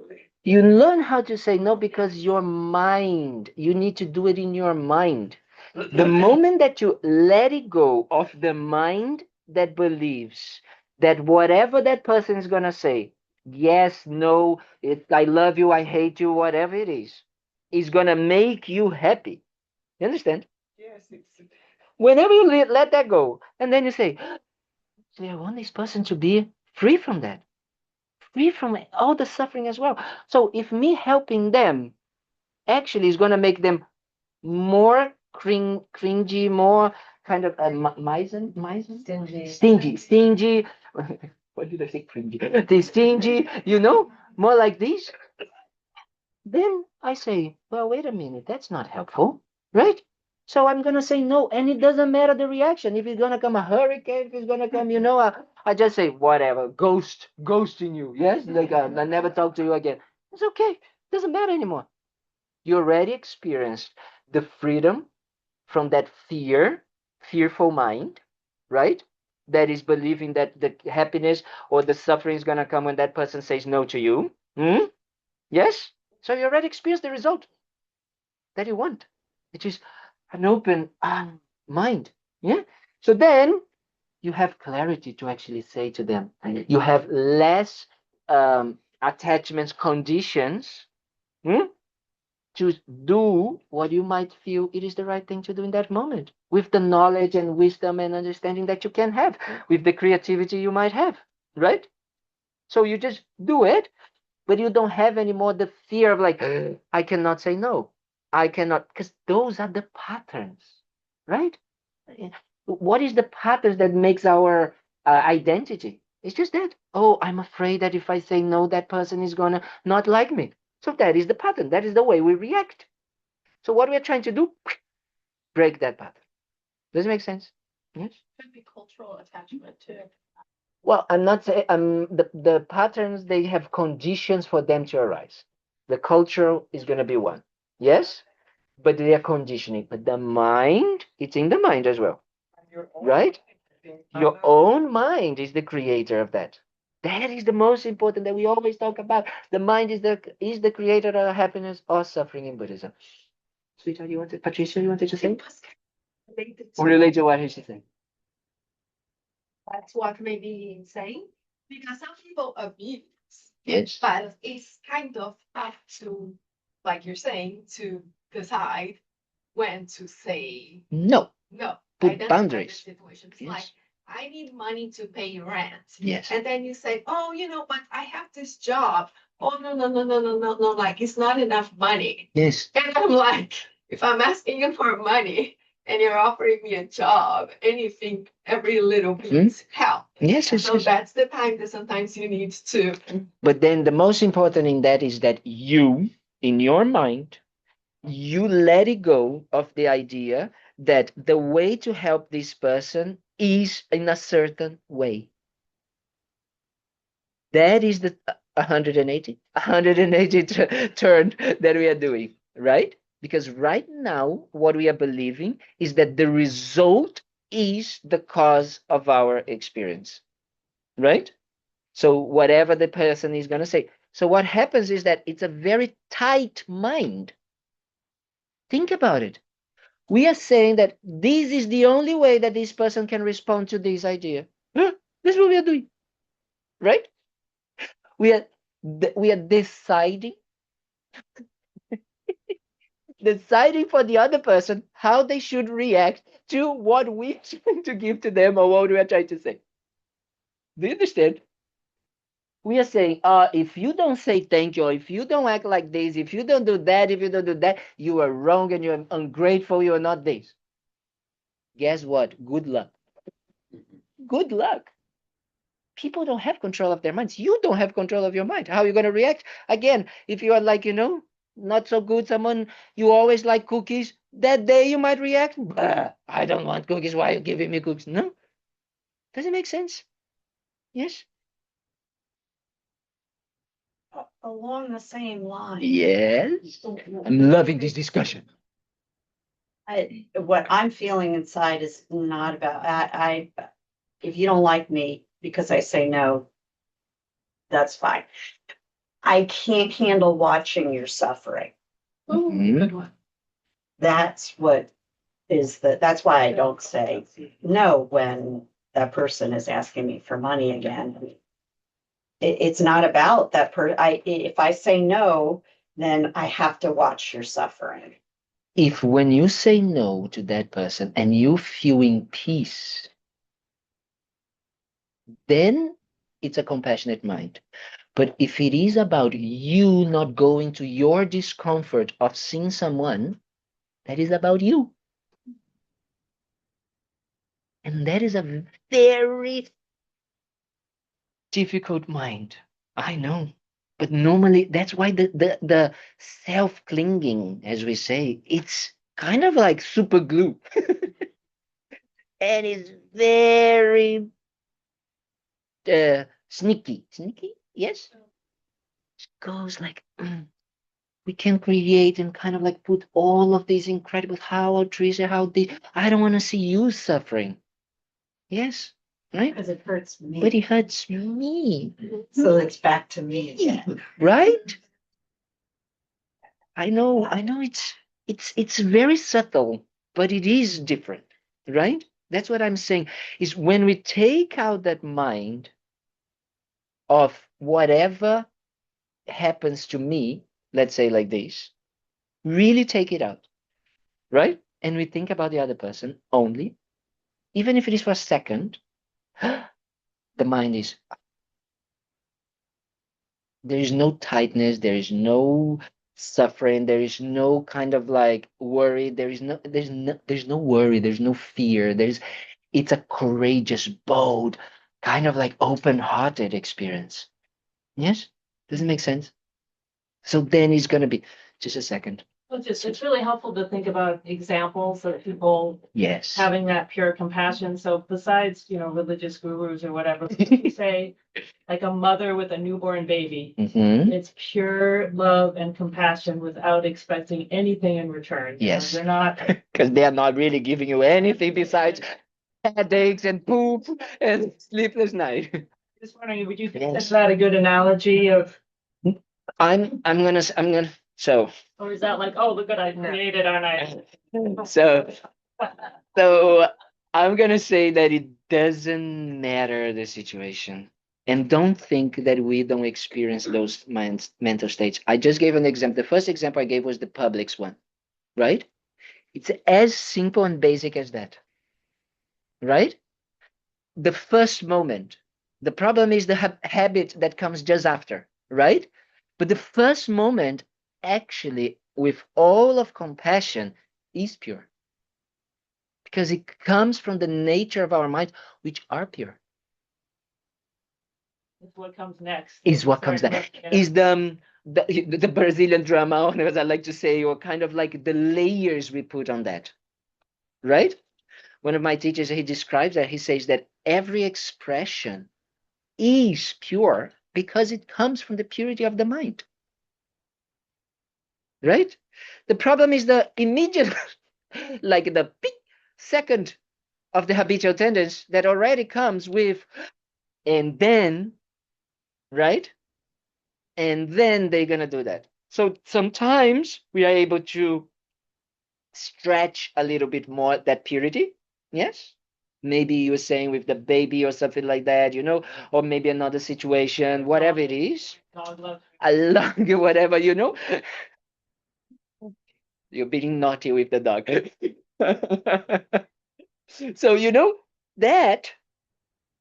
A: You learn how to say no because your mind, you need to do it in your mind. The moment that you let it go of the mind that believes that whatever that person is going to say, yes, no, I love you, I hate you, whatever it is going to make you happy. You understand?
F: Yes, it's
A: Whenever you let that go, and then you say, so I want this person to be free from that, free from all the suffering as well. So if me helping them actually is going to make them more cringy, more kind of stingy. What did I say? Cringy. They stingy, more like this. Then I say, well, wait a minute, that's not helpful, right? So I'm gonna say no, and it doesn't matter the reaction. If it's gonna come a hurricane, if it's gonna come, I just say whatever, ghosting you. Yes, like I never talk to you again. It's okay, doesn't matter anymore. You already experienced the freedom from that fearful mind, right? That is believing that the happiness or the suffering is going to come when that person says no to you. Yes? So you already experienced the result that you want, which is an open mind. Yeah? So then you have clarity to actually say to them. You have less attachments, conditions. To do what you might feel it is the right thing to do in that moment with the knowledge and wisdom and understanding that you can have, with the creativity you might have, right? So you just do it, but you don't have anymore the fear of like, I cannot say no. I cannot, because those are the patterns, right? What is the patterns that makes our identity? It's just that. Oh, I'm afraid that if I say no, that person is gonna not like me. So that is the pattern. That is the way we react. So what we are trying to do, break that pattern. Does it make sense? Yes.
D: Could be cultural attachment too.
A: Well, I'm not saying the patterns, they have conditions for them to arise. The cultural is gonna be one. Yes? But they are conditioning. But the mind, it's in the mind as well. Right? Your own mind is the creator of that. That is the most important that we always talk about. The mind is the creator of happiness or suffering in Buddhism. Sweetheart, Patricia, you wanted to say?
C: Related
A: Or relate to what is she saying?
C: That's what maybe saying, because some people abuse,
A: Yes.
C: but it's kind of up to, like you're saying, to decide when to say
A: No.
C: no.
A: Put
C: Identify the
A: boundaries.
C: situation. It's
A: Yes.
C: like, I need money to pay rent.
A: Yes.
C: And then you say, oh, but I have this job. Oh, no, no, no, no, no, no, no. Like, it's not enough money.
A: Yes.
C: And I'm like, if I'm asking you for money and you're offering me a job and you think every little bit help.
A: Yes, yes,
C: So
A: yes.
C: that's the time that sometimes you need to.
A: But then the most important in that is that you, in your mind, you let it go of the idea that the way to help this person is in a certain way. That is the 180 turn that we are doing, right? Because right now, what we are believing is that the result is the cause of our experience, right? So whatever the person is going to say. So what happens is that it's a very tight mind. Think about it. We are saying that this is the only way that this person can respond to this idea. Huh? That's what we are doing, right? We are deciding for the other person how they should react to what we're trying to give to them or what we are trying to say. Do you understand? We are saying, if you don't say thank you, or if you don't act like this, if you don't do that, you are wrong and you're ungrateful, you are not this. Guess what? Good luck. Good luck. People don't have control of their minds. You don't have control of your mind. How are you going to react? Again, if you are like, not so good, someone, you always like cookies, that day you might react, I don't want cookies. Why are you giving me cookies? No. Does it make sense? Yes.
G: Along the same line.
A: Yes. I'm loving this discussion.
G: What I'm feeling inside is not about, if you don't like me because I say no, that's fine. I can't handle watching your suffering.
C: Good one.
G: That's that's why I don't say no when that person is asking me for money again. It's not about that if I say no, then I have to watch your suffering.
A: If when you say no to that person and you feel in peace, then it's a compassionate mind. But if it is about you not going to your discomfort of seeing someone, that is about you. And that is a very difficult mind. I know. But normally, that's why the self-clinging, as we say, it's kind of like super glue. And it's very sneaky. Sneaky? Yes? It goes like, we can create and kind of like put all of these incredible, how Tricia, I don't want to see you suffering. Yes, right?
G: Because it hurts me.
A: But it hurts me.
G: So it's back to me again.
A: Right? I know it's very subtle, but it is different, right? That's what I'm saying, is when we take out that mind of whatever happens to me, let's say like this, really take it out, right? And we think about the other person only, even if it is for a second, the mind is, there is no tightness, there is no suffering, there is no kind of like worry, there's no worry, there's no fear, it's a courageous, bold, kind of like open-hearted experience. Yes? Does it make sense? So then it's going to be just a second.
H: It's really helpful to think about examples of people
A: Yes.
H: having that pure compassion. So besides, religious gurus or whatever, you say like a mother with a newborn baby, it's pure love and compassion without expecting anything in return.
A: Yes.
H: They're not,
A: Because they are not really giving you anything besides headaches and poop and sleepless night.
H: just wondering, would you think that's not a good analogy of,
A: I'm gonna so
H: or is that like, oh, look what I created, aren't I?
A: so I'm gonna say that it doesn't matter the situation. And don't think that we don't experience those mental states. I just gave an example. The first example I gave was the public's one, right? It's as simple and basic as that, right? The first moment. The problem is the habit that comes just after, right? But the first moment, actually, with all of compassion, is pure. Because it comes from the nature of our mind, which are pure.
H: It's what comes next.
A: Is what comes next. Is the Brazilian drama, as I like to say, or kind of like the layers we put on that, right? One of my teachers, he describes that, he says that every expression is pure because it comes from the purity of the mind, right? The problem is the immediate, like the second of the habitual tendency that already comes with, and then, right? And then they're going to do that. So sometimes we are able to stretch a little bit more that purity. Yes. Maybe you were saying with the baby or something like that, or maybe another situation, whatever it is. Along whatever, You're being naughty with the dog. So, that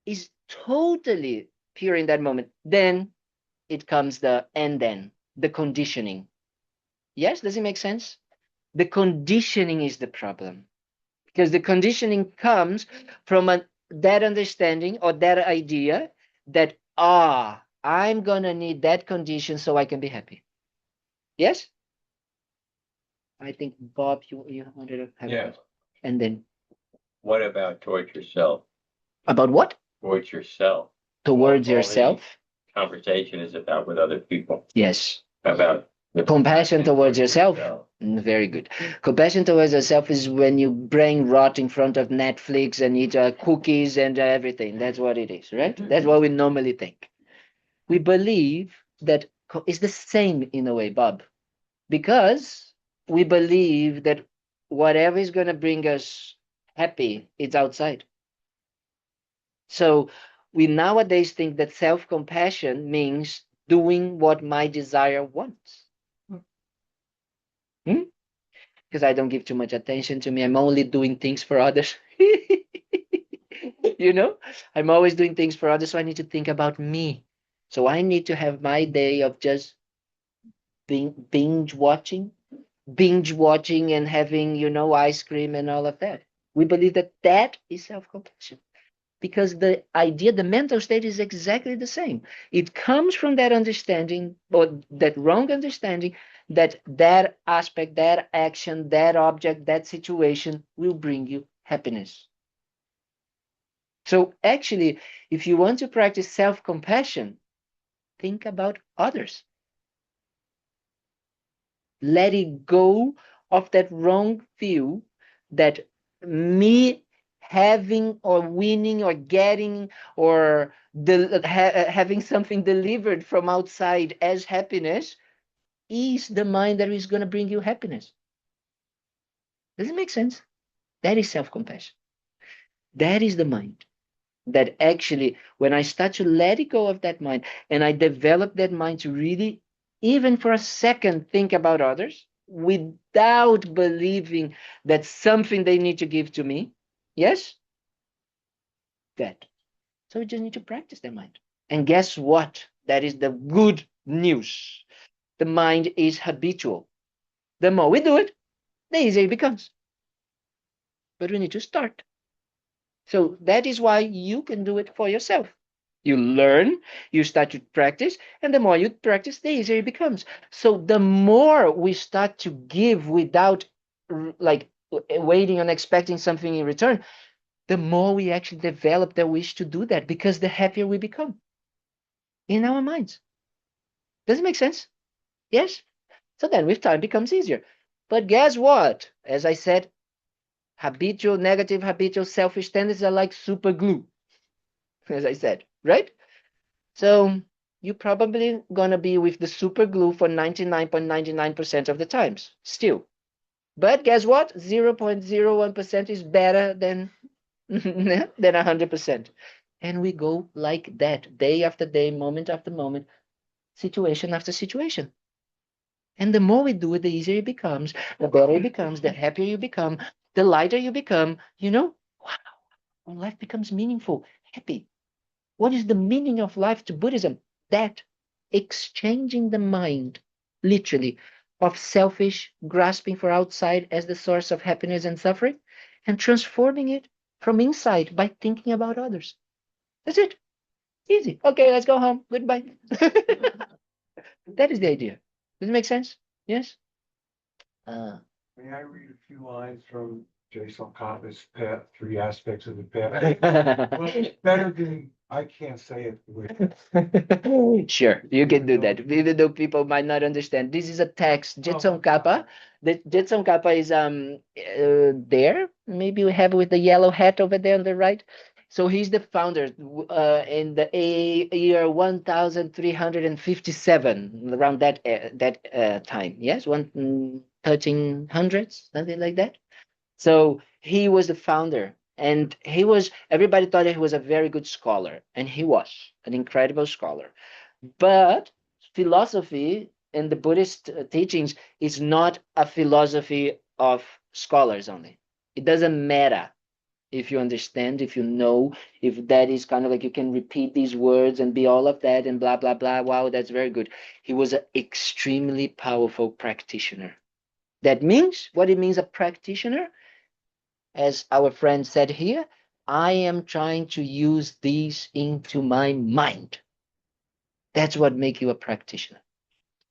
A: is totally pure in that moment. Then it comes the conditioning. Yes, does it make sense? The conditioning is the problem. Because the conditioning comes from that understanding or that idea that, I'm going to need that condition so I can be happy. Yes? I think, Bob, you wanted to have
I: Yeah.
A: And then,
I: What about towards yourself?
A: about what?
I: Towards yourself.
A: Towards
I: All
A: yourself?
I: the conversation is about with other people.
A: Yes.
I: About
A: compassion towards yourself. Very good. Compassion towards yourself is when you brain rot in front of Netflix and eat cookies and everything. That's what it is, right? That's what we normally think. We believe that it's the same in a way, Bob, because we believe that whatever is going to bring us happy, it's outside. So we nowadays think that self-compassion means doing what my desire wants. Because I don't give too much attention to me. I'm only doing things for others. I'm always doing things for others, so I need to think about me. So I need to have my day of just binge watching and having, ice cream and all of that. We believe that that is self-compassion. Because the idea, the mental state is exactly the same. It comes from that understanding, or that wrong understanding, that aspect, that action, that object, that situation will bring you happiness. So actually, if you want to practice self-compassion, think about others. Let it go of that wrong view that me having or winning or getting or having something delivered from outside as happiness is the mind that is going to bring you happiness. Does it make sense? That is self-compassion. That is the mind that actually, when I start to let it go of that mind and I develop that mind to really, even for a second, think about others without believing that something they need to give to me. Yes? That. So we just need to practice that mind. And guess what? That is the good news. The mind is habitual. The more we do it, the easier it becomes. But we need to start. So that is why you can do it for yourself. You learn, you start to practice, and the more you practice, the easier it becomes. So the more we start to give without like waiting and expecting something in return, the more we actually develop the wish to do that, because the happier we become in our minds. Does it make sense? Yes? So then with time becomes easier. But guess what? As I said, habitual, negative, habitual, selfish tendencies are like super glue, as I said, right? So you're probably gonna be with the super glue for 99.99% of the times still. But guess what? 0.01% is better than than 100%. And we go like that, day after day, moment after moment, situation after situation. And the more we do it, the easier it becomes, the better it becomes, the happier you become, the lighter you become. Wow, life becomes meaningful, happy. What is the meaning of life to Buddhism? That exchanging the mind, literally, of selfish grasping for outside as the source of happiness and suffering, and transforming it from inside by thinking about others. That's it. Easy. Okay, let's go home. Goodbye. That is the idea. Does it make sense? Yes?
J: May I read a few lines from Jason Kappa's path, three aspects of the path? Well, it's better than, I can't say it the way.
A: Sure, you can do that, even though people might not understand. This is a text, Jetson Kappa. The Jetson Kappa is there. Maybe we have with the yellow hat over there on the right. So he's the founder in the year 1357, around that time. Yes, 1300s, something like that. So he was the founder, and everybody thought that he was a very good scholar, and he was an incredible scholar. But philosophy and the Buddhist teachings is not a philosophy of scholars only. It doesn't matter if you understand, if you know, if that is kind of like you can repeat these words and be all of that and blah, blah, blah. Wow, that's very good. He was an extremely powerful practitioner. That means, what it means, a practitioner, as our friend said here, I am trying to use these into my mind. That's what makes you a practitioner.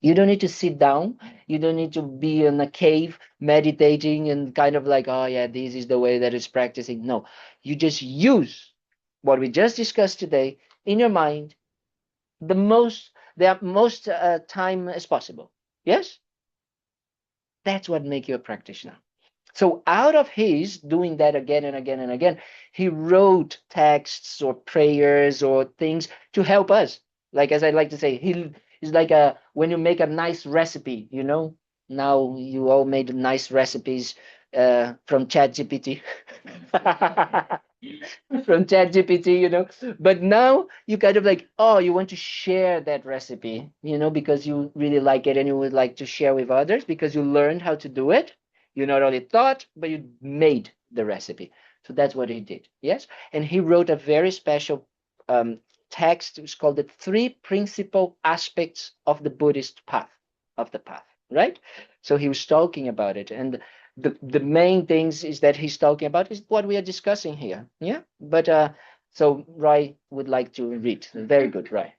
A: You don't need to sit down. You don't need to be in a cave meditating and kind of like, oh yeah, this is the way that it's practicing. No, you just use what we just discussed today in your mind the most time as possible. Yes? That's what makes you a practitioner. So out of his doing that again and again and again, he wrote texts or prayers or things to help us. Like, as I like to say, he's like when you make a nice recipe, now you all made nice recipes from ChatGPT. From ChatGPT, but now you kind of like, oh, you want to share that recipe, because you really like it and you would like to share with others because you learned how to do it. You not only thought, but you made the recipe. So that's what he did. Yes. And he wrote a very special text. It's called the Three Principal Aspects of the Buddhist Path, right? So he was talking about it. And the main things is that he's talking about is what we are discussing here. Yeah. But so Roy would like to read. Very good, Roy.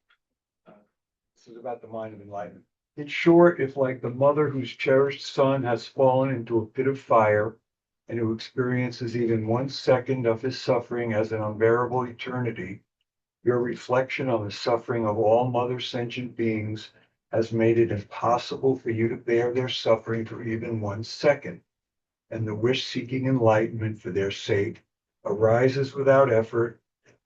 J: This is about the mind of enlightenment. In short, if like the mother whose cherished son has fallen into a pit of fire and who experiences even 1 second of his suffering as an unbearable eternity, your reflection on the suffering of all mother sentient beings has made it impossible for you to bear their suffering for even 1 second, and the wish seeking enlightenment for their sake arises without effort,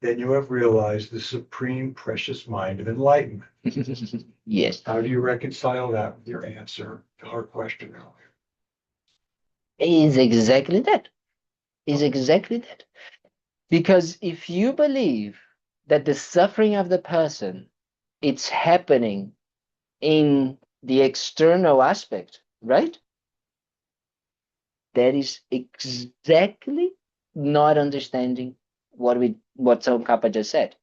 J: then you have realized the supreme precious mind of enlightenment.
A: Yes.
J: How do you reconcile that with your answer to our question earlier?
A: Is exactly that. Is exactly that. Because if you believe that the suffering of the person, it's happening in the external aspect, right? That is exactly not understanding what Tsongkhapa just said.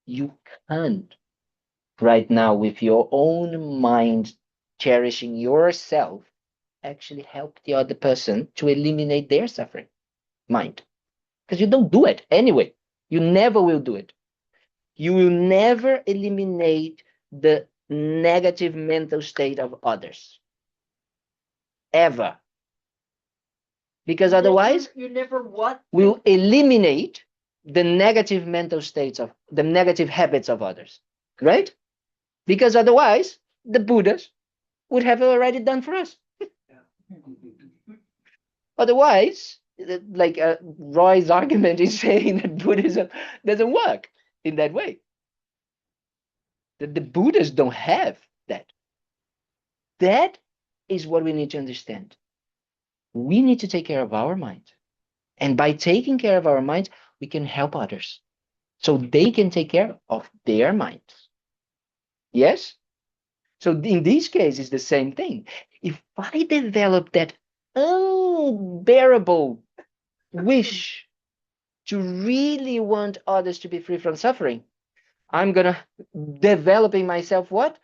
A: You can't right now with your own mind cherishing yourself actually help the other person to eliminate their suffering mind. because you don't do it anyway. You never will do it. You will never eliminate the negative mental state of others. Ever. Because otherwise,
C: You never what?
A: will eliminate the negative mental states of the negative habits of others. Right? Because otherwise, the Buddhas would have already done for us. Otherwise, like Roy's argument is saying that Buddhism doesn't work in that way. That the Buddhists don't have that. That is what we need to understand. We need to take care of our mind. And by taking care of our mind, we can help others. So they can take care of their minds. Yes? So in this case, it's the same thing. If I develop that unbearable wish to really want others to be free from suffering, I'm going to develop in myself what?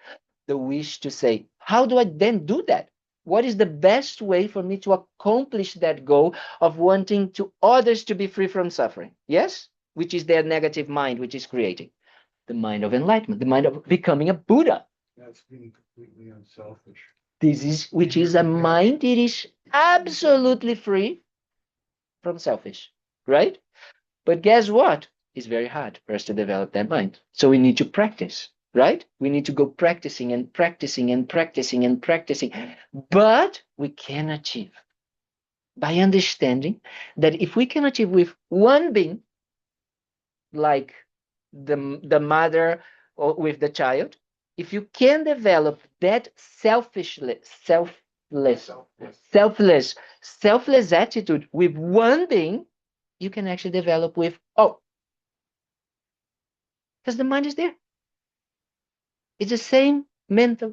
A: The wish to say, how do I then do that? What is the best way for me to accomplish that goal of wanting to others to be free from suffering? Yes? Which is their negative mind, which is creating. The mind of enlightenment, the mind of becoming a Buddha.
J: That's being completely unselfish.
A: This is, which is a mind, it is absolutely free from selfish, right? But guess what? It's very hard for us to develop that mind. So we need to practice, right? We need to go practicing and practicing and practicing and practicing. But we can achieve by understanding that if we can achieve with one being, like the mother or with the child, if you can develop that selfless attitude with one being, you can actually develop with all. Because the mind is there. It's the same mental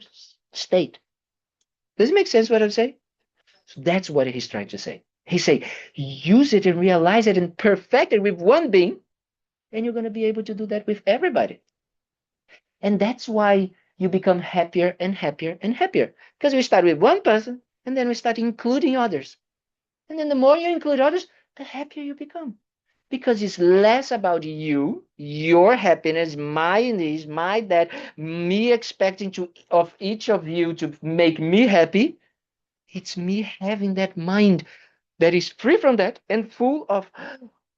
A: state. Does it make sense what I'm saying? So that's what he's trying to say. He's saying, use it and realize it and perfect it with one being, and you're going to be able to do that with everybody. And that's why you become happier and happier and happier. Because we start with one person, and then we start including others. And then the more you include others, the happier you become. Because it's less about you, your happiness, my this, my that, me expecting of each of you to make me happy. It's me having that mind that is free from that and full of,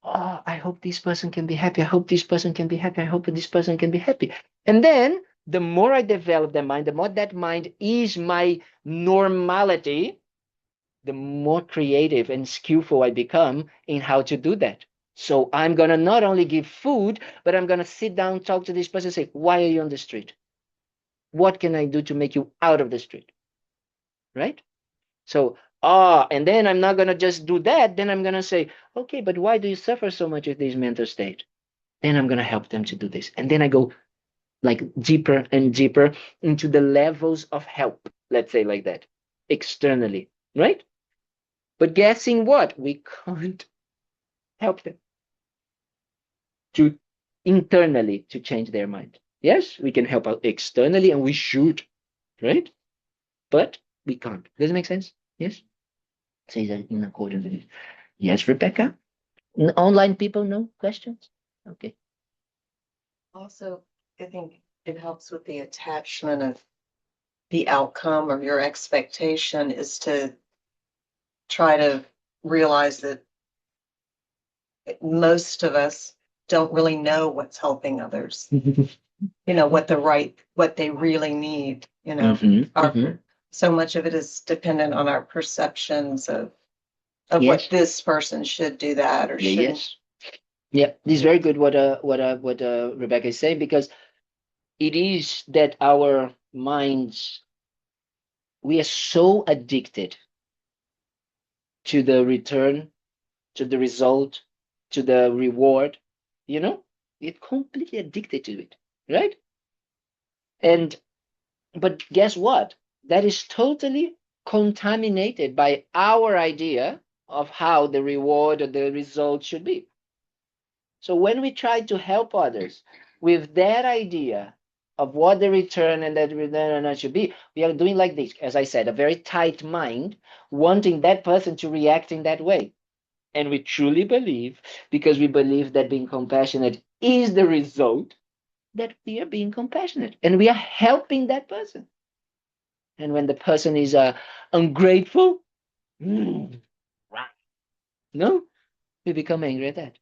A: oh, I hope this person can be happy. I hope this person can be happy. I hope this person can be happy. And then the more I develop that mind, the more that mind is my normality, the more creative and skillful I become in how to do that. So I'm going to not only give food, but I'm going to sit down, talk to this person, say, why are you on the street? What can I do to make you out of the street? Right? So, and then I'm not going to just do that. Then I'm going to say, okay, but why do you suffer so much with this mental state? Then I'm going to help them to do this. And then I go like deeper and deeper into the levels of help, let's say like that, externally, right? But guessing what? We can't help them to internally to change their mind. Yes, we can help out externally and we should, right? But we can't. Does it make sense? Yes? Say that in accordance with it. Yes, Rebecca? Online people, no questions? Okay.
K: Also, I think it helps with the attachment of the outcome or your expectation is to try to realize that most of us don't really know what's helping others. What they really need, so much of it is dependent on our perceptions of yes. What this person should do that or shouldn't.
A: Yes. Yeah, this is very good what Rebecca is saying, because it is that our minds, we are so addicted to the return, to the result, to the reward, we're completely addicted to it, right? But guess what? That is totally contaminated by our idea of how the reward or the result should be. So when we try to help others with that idea of what the return and that return should be, we are doing like this, as I said, a very tight mind, wanting that person to react in that way. and we truly believe, because we believe that being compassionate is the result, that we are being compassionate and we are helping that person. And when the person is ungrateful, no, we become angry at that.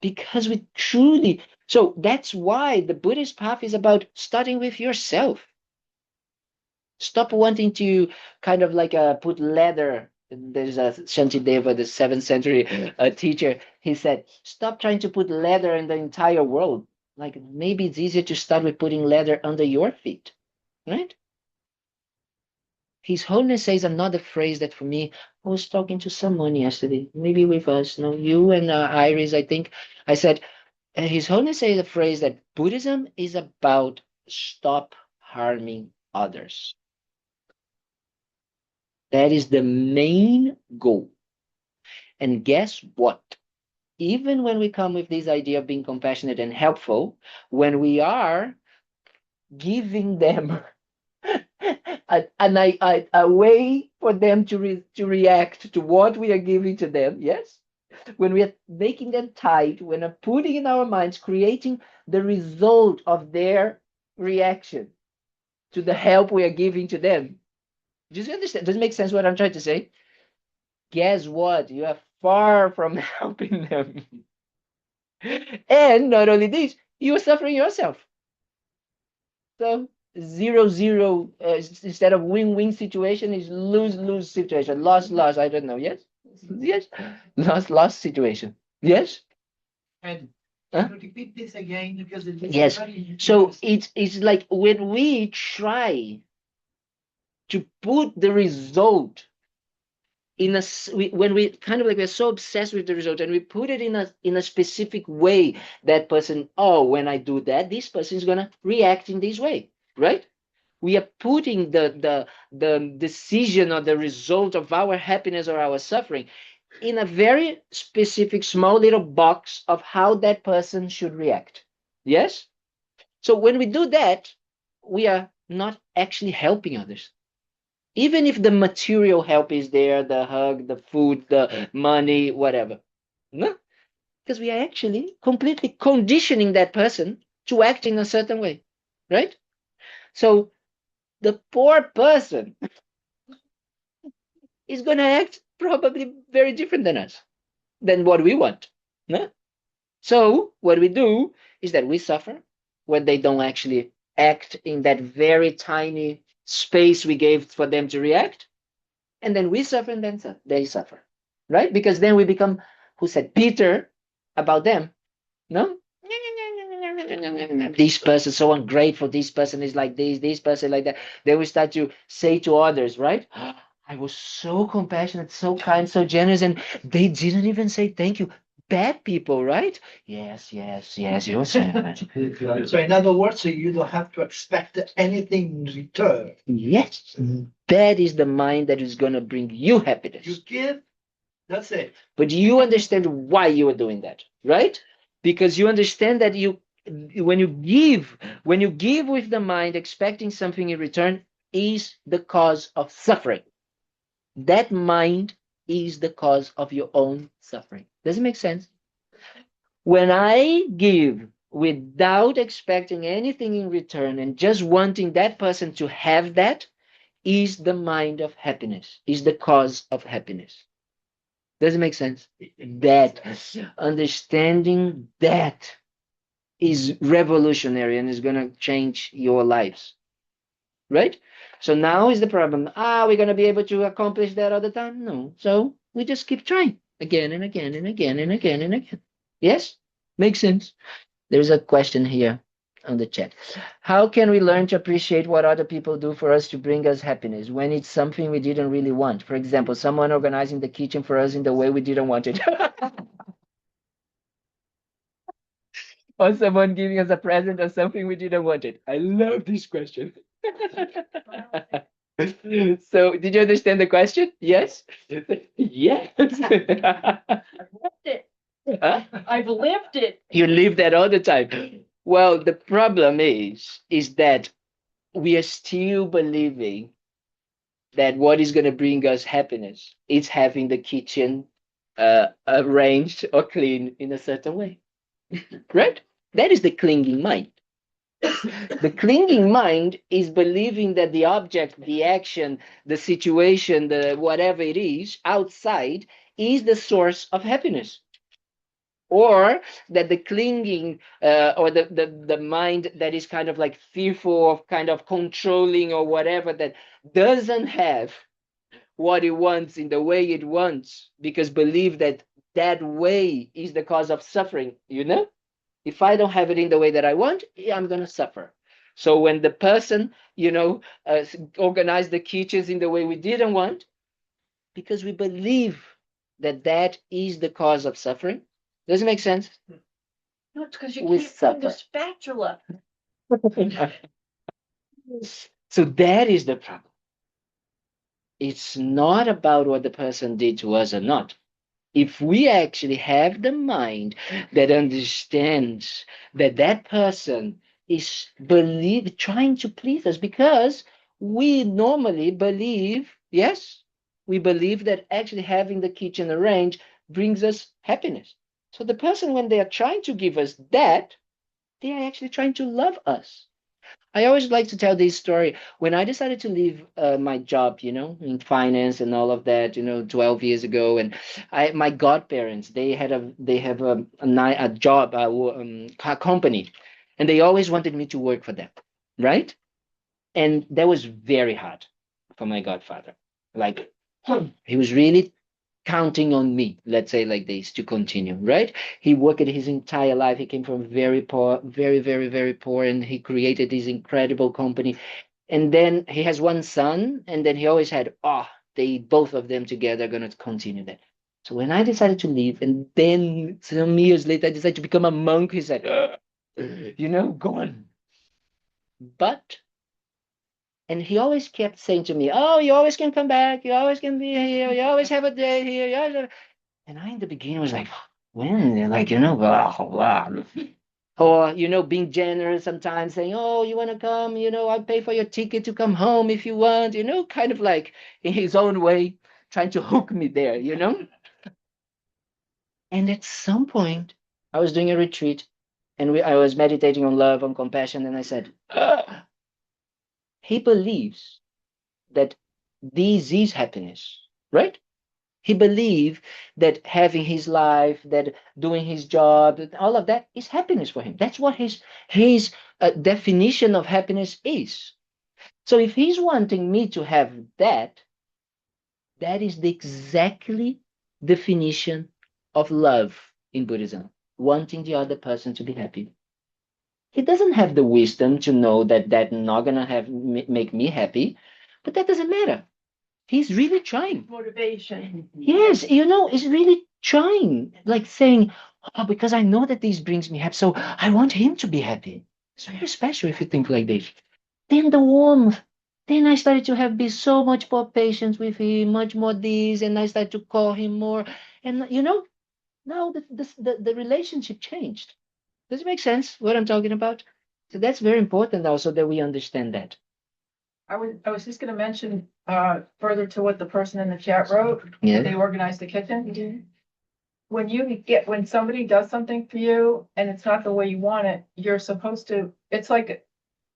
A: Because we truly, so that's why the Buddhist path is about starting with yourself. Stop wanting to kind of like put leather. There's a Shantideva, the 7th century teacher. He said, stop trying to put leather in the entire world. Like maybe it's easier to start with putting leather under your feet, right? His Holiness says another phrase that for me, I was talking to someone yesterday, maybe with us, you and Iris, I think. I said, His Holiness says a phrase that Buddhism is about stop harming others. That is the main goal. And guess what? Even when we come with this idea of being compassionate and helpful, when we are giving them a way for them to react to what we are giving to them, yes? When we are making them tight, when we're putting in our minds, creating the result of their reaction to the help we are giving to them. Do you understand? Does it make sense what I'm trying to say? Guess what? You are far from helping them. And not only this, you are suffering yourself. So 0-0 instead of win-win situation is lose-lose situation. Loss-loss, I don't know. Yes? Yes? Loss-loss situation. Yes?
E: And
A: Huh?
E: repeat this again because it's
A: Yes.
E: very
A: So
E: interesting.
A: it's like when we try to put the result in when we kind of like we're so obsessed with the result and we put it in a specific way, that person, oh, when I do that, this person is gonna react in this way, right? We are putting the decision or the result of our happiness or our suffering in a very specific small little box of how that person should react. Yes? So when we do that, we are not actually helping others. Even if the material help is there, the hug, the food, the money, whatever. No? Because we are actually completely conditioning that person to act in a certain way. Right? So the poor person is going to act probably very different than us, than what we want. No? So what we do is that we suffer when they don't actually act in that very tiny space we gave for them to react. And then we suffer and then they suffer. Right? Because then we become, who said, Peter about them. No? This person so ungrateful, this person is like this person like that. Then we start to say to others, right? I was so compassionate, so kind, so generous, and they didn't even say thank you. Bad people, right? Yes, you're sad.
E: So in other words, so you don't have to expect anything in return.
A: Yes, that is the mind that is going to bring you happiness.
E: You give, that's it.
A: But you understand why you are doing that, right? Because you understand that when you give with the mind expecting something in return is the cause of suffering. That mind is the cause of your own suffering. Does it make sense? When I give without expecting anything in return and just wanting that person to have that, is the mind of happiness, is the cause of happiness. Does it make sense? That understanding that is revolutionary and is going to change your lives. Right? So now is the problem. We're going to be able to accomplish that all the time? No. So we just keep trying again and again and again and again and again. Yes? Makes sense. There's a question here on the chat. How can we learn to appreciate what other people do for us to bring us happiness when it's something we didn't really want? For example, someone organizing the kitchen for us in the way we didn't want it. Or someone giving us a present or something we didn't want it. I love this question. So, did you understand the question? Yes? Yes. Huh?
H: I've lived it.
A: You live that all the time. Well, the problem is that we are still believing that what is going to bring us happiness is having the kitchen arranged or clean in a certain way. Right? That is the clinging mind. The clinging mind is believing that the object, the action, the situation, the whatever it is outside is the source of happiness. Or that the clinging or the mind that is kind of like fearful of kind of controlling or whatever, that doesn't have what it wants in the way it wants, because believe that that way is the cause of suffering, you know? If I don't have it in the way that I want, I'm going to suffer. So when the person, organized the kitchens in the way we didn't want, because we believe that that is the cause of suffering. Does it make sense?
D: No, it's because you
A: We
D: can't find the
A: suffer.
D: spatula.
A: So that is the problem. It's not about what the person did to us or not. If we actually have the mind that understands that that person is trying to please us, because we normally believe, yes, we believe that actually having the kitchen arranged brings us happiness. So the person, when they are trying to give us that, they are actually trying to love us. I always like to tell this story. When I decided to leave my job, in finance and all of that, 12 years ago, and my godparents, they have a job, a company, and they always wanted me to work for them, right? And that was very hard for my godfather. Like, he was really counting on me, let's say like this, to continue, right? He worked his entire life. He came from very poor, very, very, very poor, and he created this incredible company. And then he has one son, and then he always had, they both of them together are going to continue that. So when I decided to leave, and then some years later, I decided to become a monk, he said, go on. But and he always kept saying to me, "Oh, you always can come back. You always can be here. You always have a day here." And I, in the beginning, was like, "When?" Like, blah, blah. Or, being generous sometimes, saying, "Oh, you want to come? I'll pay for your ticket to come home if you want." Kind of like in his own way, trying to hook me there, And at some point, I was doing a retreat, and I was meditating on love, on compassion, and I said, he believes that this is happiness, right? He believed that having his life, that doing his job, that all of that is happiness for him. That's what his definition of happiness is. So if he's wanting me to have that, that is the exactly definition of love in Buddhism, wanting the other person to be happy. He doesn't have the wisdom to know that that's not gonna make me happy, but that doesn't matter. He's really trying.
D: Motivation.
A: Yes, he's really trying, like saying, "Oh, because I know that this brings me happy, so I want him to be happy." It's very special if you think like this. Then the warmth. Then I started to be so much more patience with him, much more this, and I started to call him more. And now the relationship changed. Does it make sense what I'm talking about? So that's very important also that we understand that.
H: I was just gonna mention, further to what the person in the chat wrote,
A: Yeah.
H: they organized the kitchen. When somebody does something for you and it's not the way you want it, you're supposed to, it's like,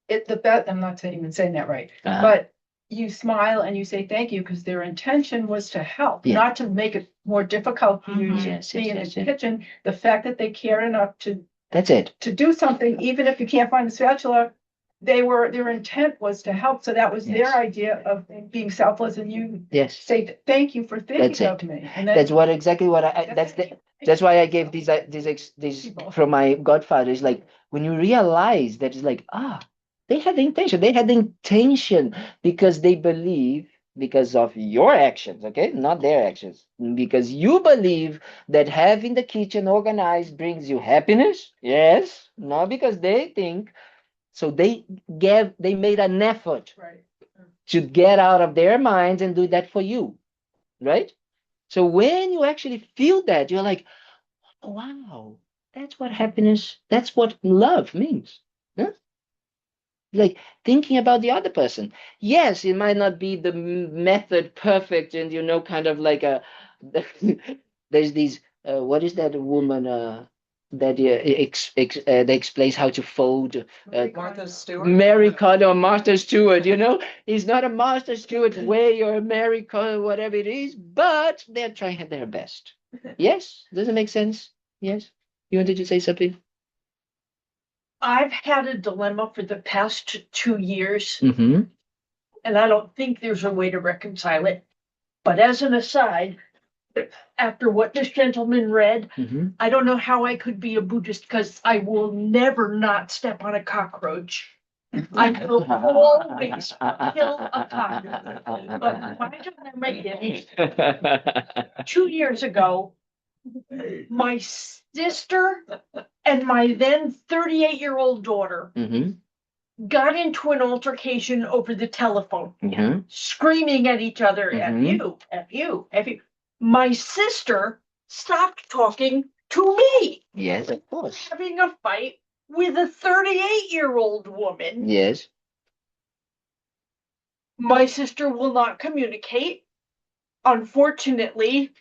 H: I'm not even saying that right, but you smile and you say thank you because their intention was to help,
A: Yeah.
H: not to make it more difficult for you to
A: Yes,
H: be in the
A: yes, yes.
H: kitchen. The fact that they care enough
A: That's it.
H: to do something, even if you can't find the spatula, their intent was to help. So that was
A: Yes.
H: their idea of being selfless, and you
A: Yes.
H: say thank you for
A: That's
H: thinking
A: it.
H: of me. And
A: That's exactly what that's why I gave this from my godfather. Is like when you realize that it's like, they had the intention. They had the intention because they believe, because of your actions, okay, not their actions, because you believe that having the kitchen organized brings you happiness. Yes, not because they think. So they made an effort
H: right.
A: to get out of their minds and do that for you, right? So when you actually feel that, you're like, oh, wow, that's what happiness, that's what love means. Huh? Like thinking about the other person. Yes, it might not be the method perfect and kind of like There's these, what is that woman that that explains how to fold?
K: Martha Stewart.
A: Mary Cotton or Martha Stewart, you know, it's not a Martha Stewart way or a Mary Cotton, whatever it is, but they're trying their best. Yes, does it make sense? Yes. You wanted to say something?
L: I've had a dilemma for the past 2 years,
A: Mm-hmm.
L: and I don't think there's a way to reconcile it. But as an aside, after what this gentleman read,
A: Mm-hmm.
L: I don't know how I could be a Buddhist because I will never not step on a cockroach. I will always kill a cockroach. But why don't I make it? 2 years ago, my sister and my then 38-year-old daughter
A: Mm-hmm.
L: got into an altercation over the telephone,
A: Mm-hmm.
L: screaming at each other, F
A: Mhm.
L: you, F you, F you. My sister stopped talking to me,
A: Yes, of course.
L: having a fight with a 38-year-old woman.
A: Yes.
L: My sister will not communicate. Unfortunately,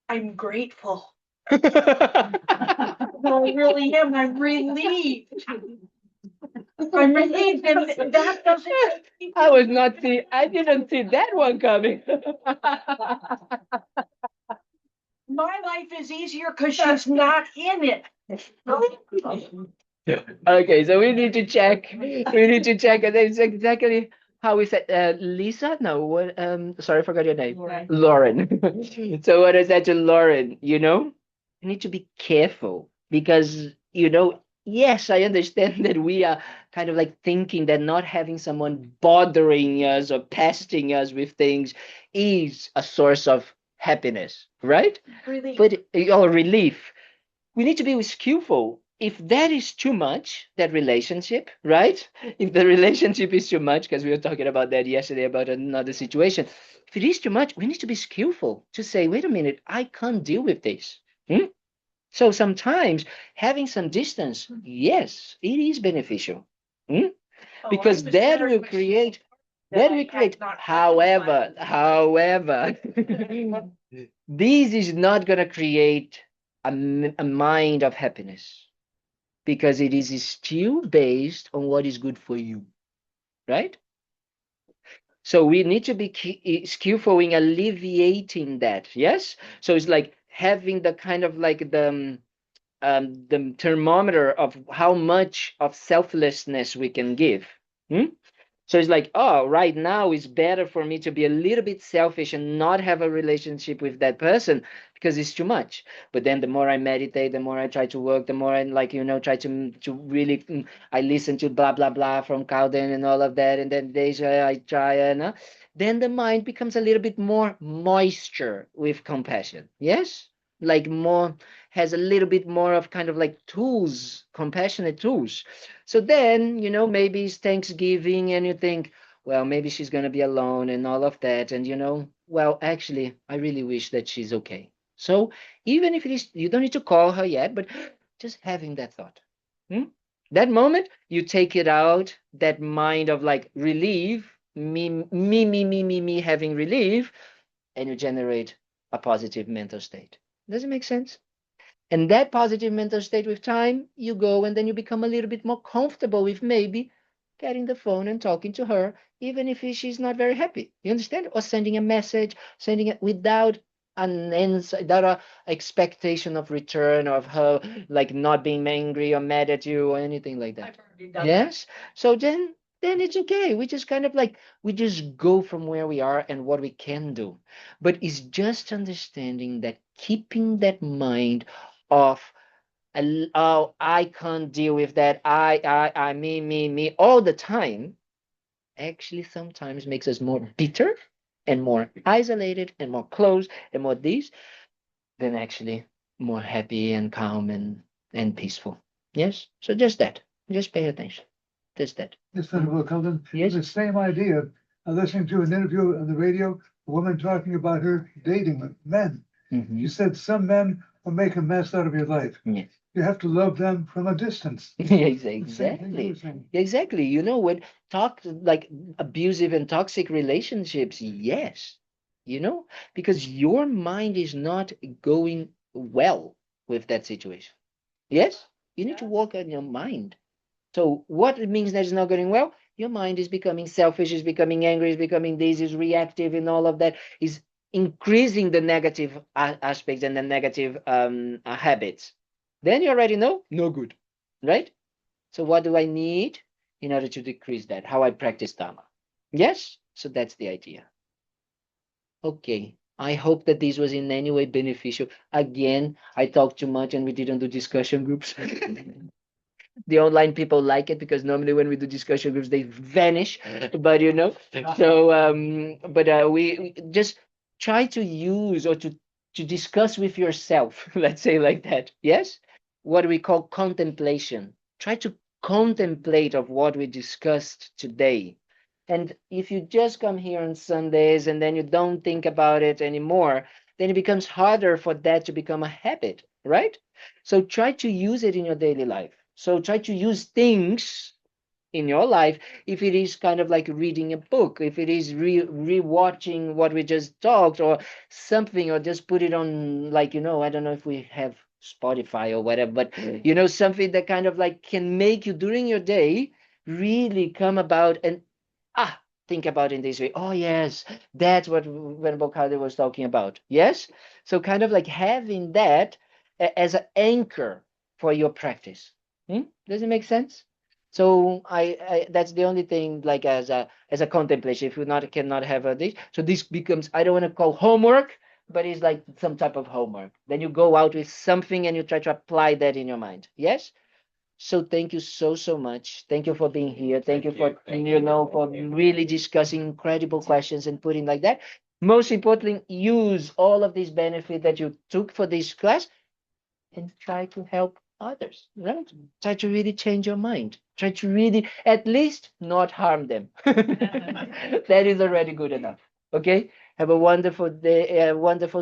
L: I'm grateful. I really am. I'm relieved. I'm relieved, and that doesn't make me
A: I was not see. I didn't see that one coming.
L: my life is easier because she's not in it.
A: Okay, so we need to check. We need to check, and that's exactly how we said. Lisa? No, what? Sorry, I forgot your name. Lauren. So what is that to Lauren? You know, you need to be careful because yes, I understand that we are kind of like thinking that not having someone bothering us or pestering us with things is a source of happiness, right?
L: Really.
A: But or relief. We need to be skillful. If that is too much, that relationship, right? If the relationship is too much, because we were talking about that yesterday about another situation. If it is too much, we need to be skillful to say, wait a minute, I can't deal with this. So sometimes having some distance, yes, it is beneficial. Because that will create, however, this is not going to create a mind of happiness because it is still based on what is good for you, right? So we need to be skillful in alleviating that, yes? So it's like having the kind of like the thermometer of how much of selflessness we can give. So it's like, oh, right now it's better for me to be a little bit selfish and not have a relationship with that person because it's too much. But then the more I meditate, the more I try to work, the more I try to really, I listen to blah, blah, blah from Kalden and all of that. And then I try, and then the mind becomes a little bit more moisture with compassion. Yes? Like more, has a little bit more of kind of like tools, compassionate tools. So then, maybe it's Thanksgiving and you think, well, maybe she's going to be alone and all of that. And, well, actually, I really wish that she's okay. So even if it is, you don't need to call her yet, but just having that thought. That moment, you take it out, that mind of like relief, me, having relief, and you generate a positive mental state. Does it make sense? And that positive mental state with time, you go and then you become a little bit more comfortable with maybe getting the phone and talking to her, even if she's not very happy. You understand? Or sending a message, sending it without an answer, without a expectation of return of her like not being angry or mad at you or anything like that. Yes. So then it's okay. We just kind of like we just go from where we are and what we can do. But it's just understanding that keeping that mind of oh, I can't deal with that. I, me, all the time actually sometimes makes us more bitter and more isolated and more closed and more this than actually more happy and calm and peaceful. Yes. So just that. Just pay attention. Just that.
J: Yes, Venerable Kalden.
A: Yes.
J: The same idea. I'm listening to an interview on the radio, a woman talking about her dating with men.
A: Mhm.
J: She said some men will make a mess out of your life.
A: Yes.
J: You have to love them from a distance.
A: Exactly. Exactly. When talk like abusive and toxic relationships, yes. you know, because your mind is not going well with that situation. Yes, you need to work on your mind. So what it means that it's not going well, your mind is becoming selfish, is becoming angry, is becoming this, is reactive, and all of that is increasing the negative aspects and the negative habits. Then you already know, no good, right? So what do I need in order to decrease that? How I practice Dharma. Yes, so that's the idea. Okay, I hope that this was in any way beneficial. Again, I talked too much and we didn't do discussion groups. The online people like it because normally when we do discussion groups they vanish, but you know, so but we just try to use or to discuss with yourself, let's say like that. Yes, what we call contemplation. Try to contemplate of what we discussed today. And if you just come here on Sundays and then you don't think about it anymore, then it becomes harder for that to become a habit, right? So try to use it in your daily life. So try to use things in your life. If it is kind of like reading a book, if it is rewatching what we just talked or something, or just put it on, like, you know, I don't know if we have Spotify or whatever, but you know, something that kind of like can make you during your day really come about and think about it in this way. Oh yes, that's what Venerable Kalden was talking about. Yes, so kind of like having that as an anchor for your practice. Does it make sense? So I that's the only thing, like as a contemplation. If you not cannot have this, so this becomes, I don't want to call homework, but it's like some type of homework. Then you go out with something and you try to apply that in your mind. Yes. So thank you so much. Thank you for being here. Thank you for for really discussing incredible questions and putting like that. Most importantly, use all of this benefit that you took for this class and try to help others, right? Try to really change your mind. Try to really at least not harm them. That is already good enough. Okay? Have a wonderful day, wonderful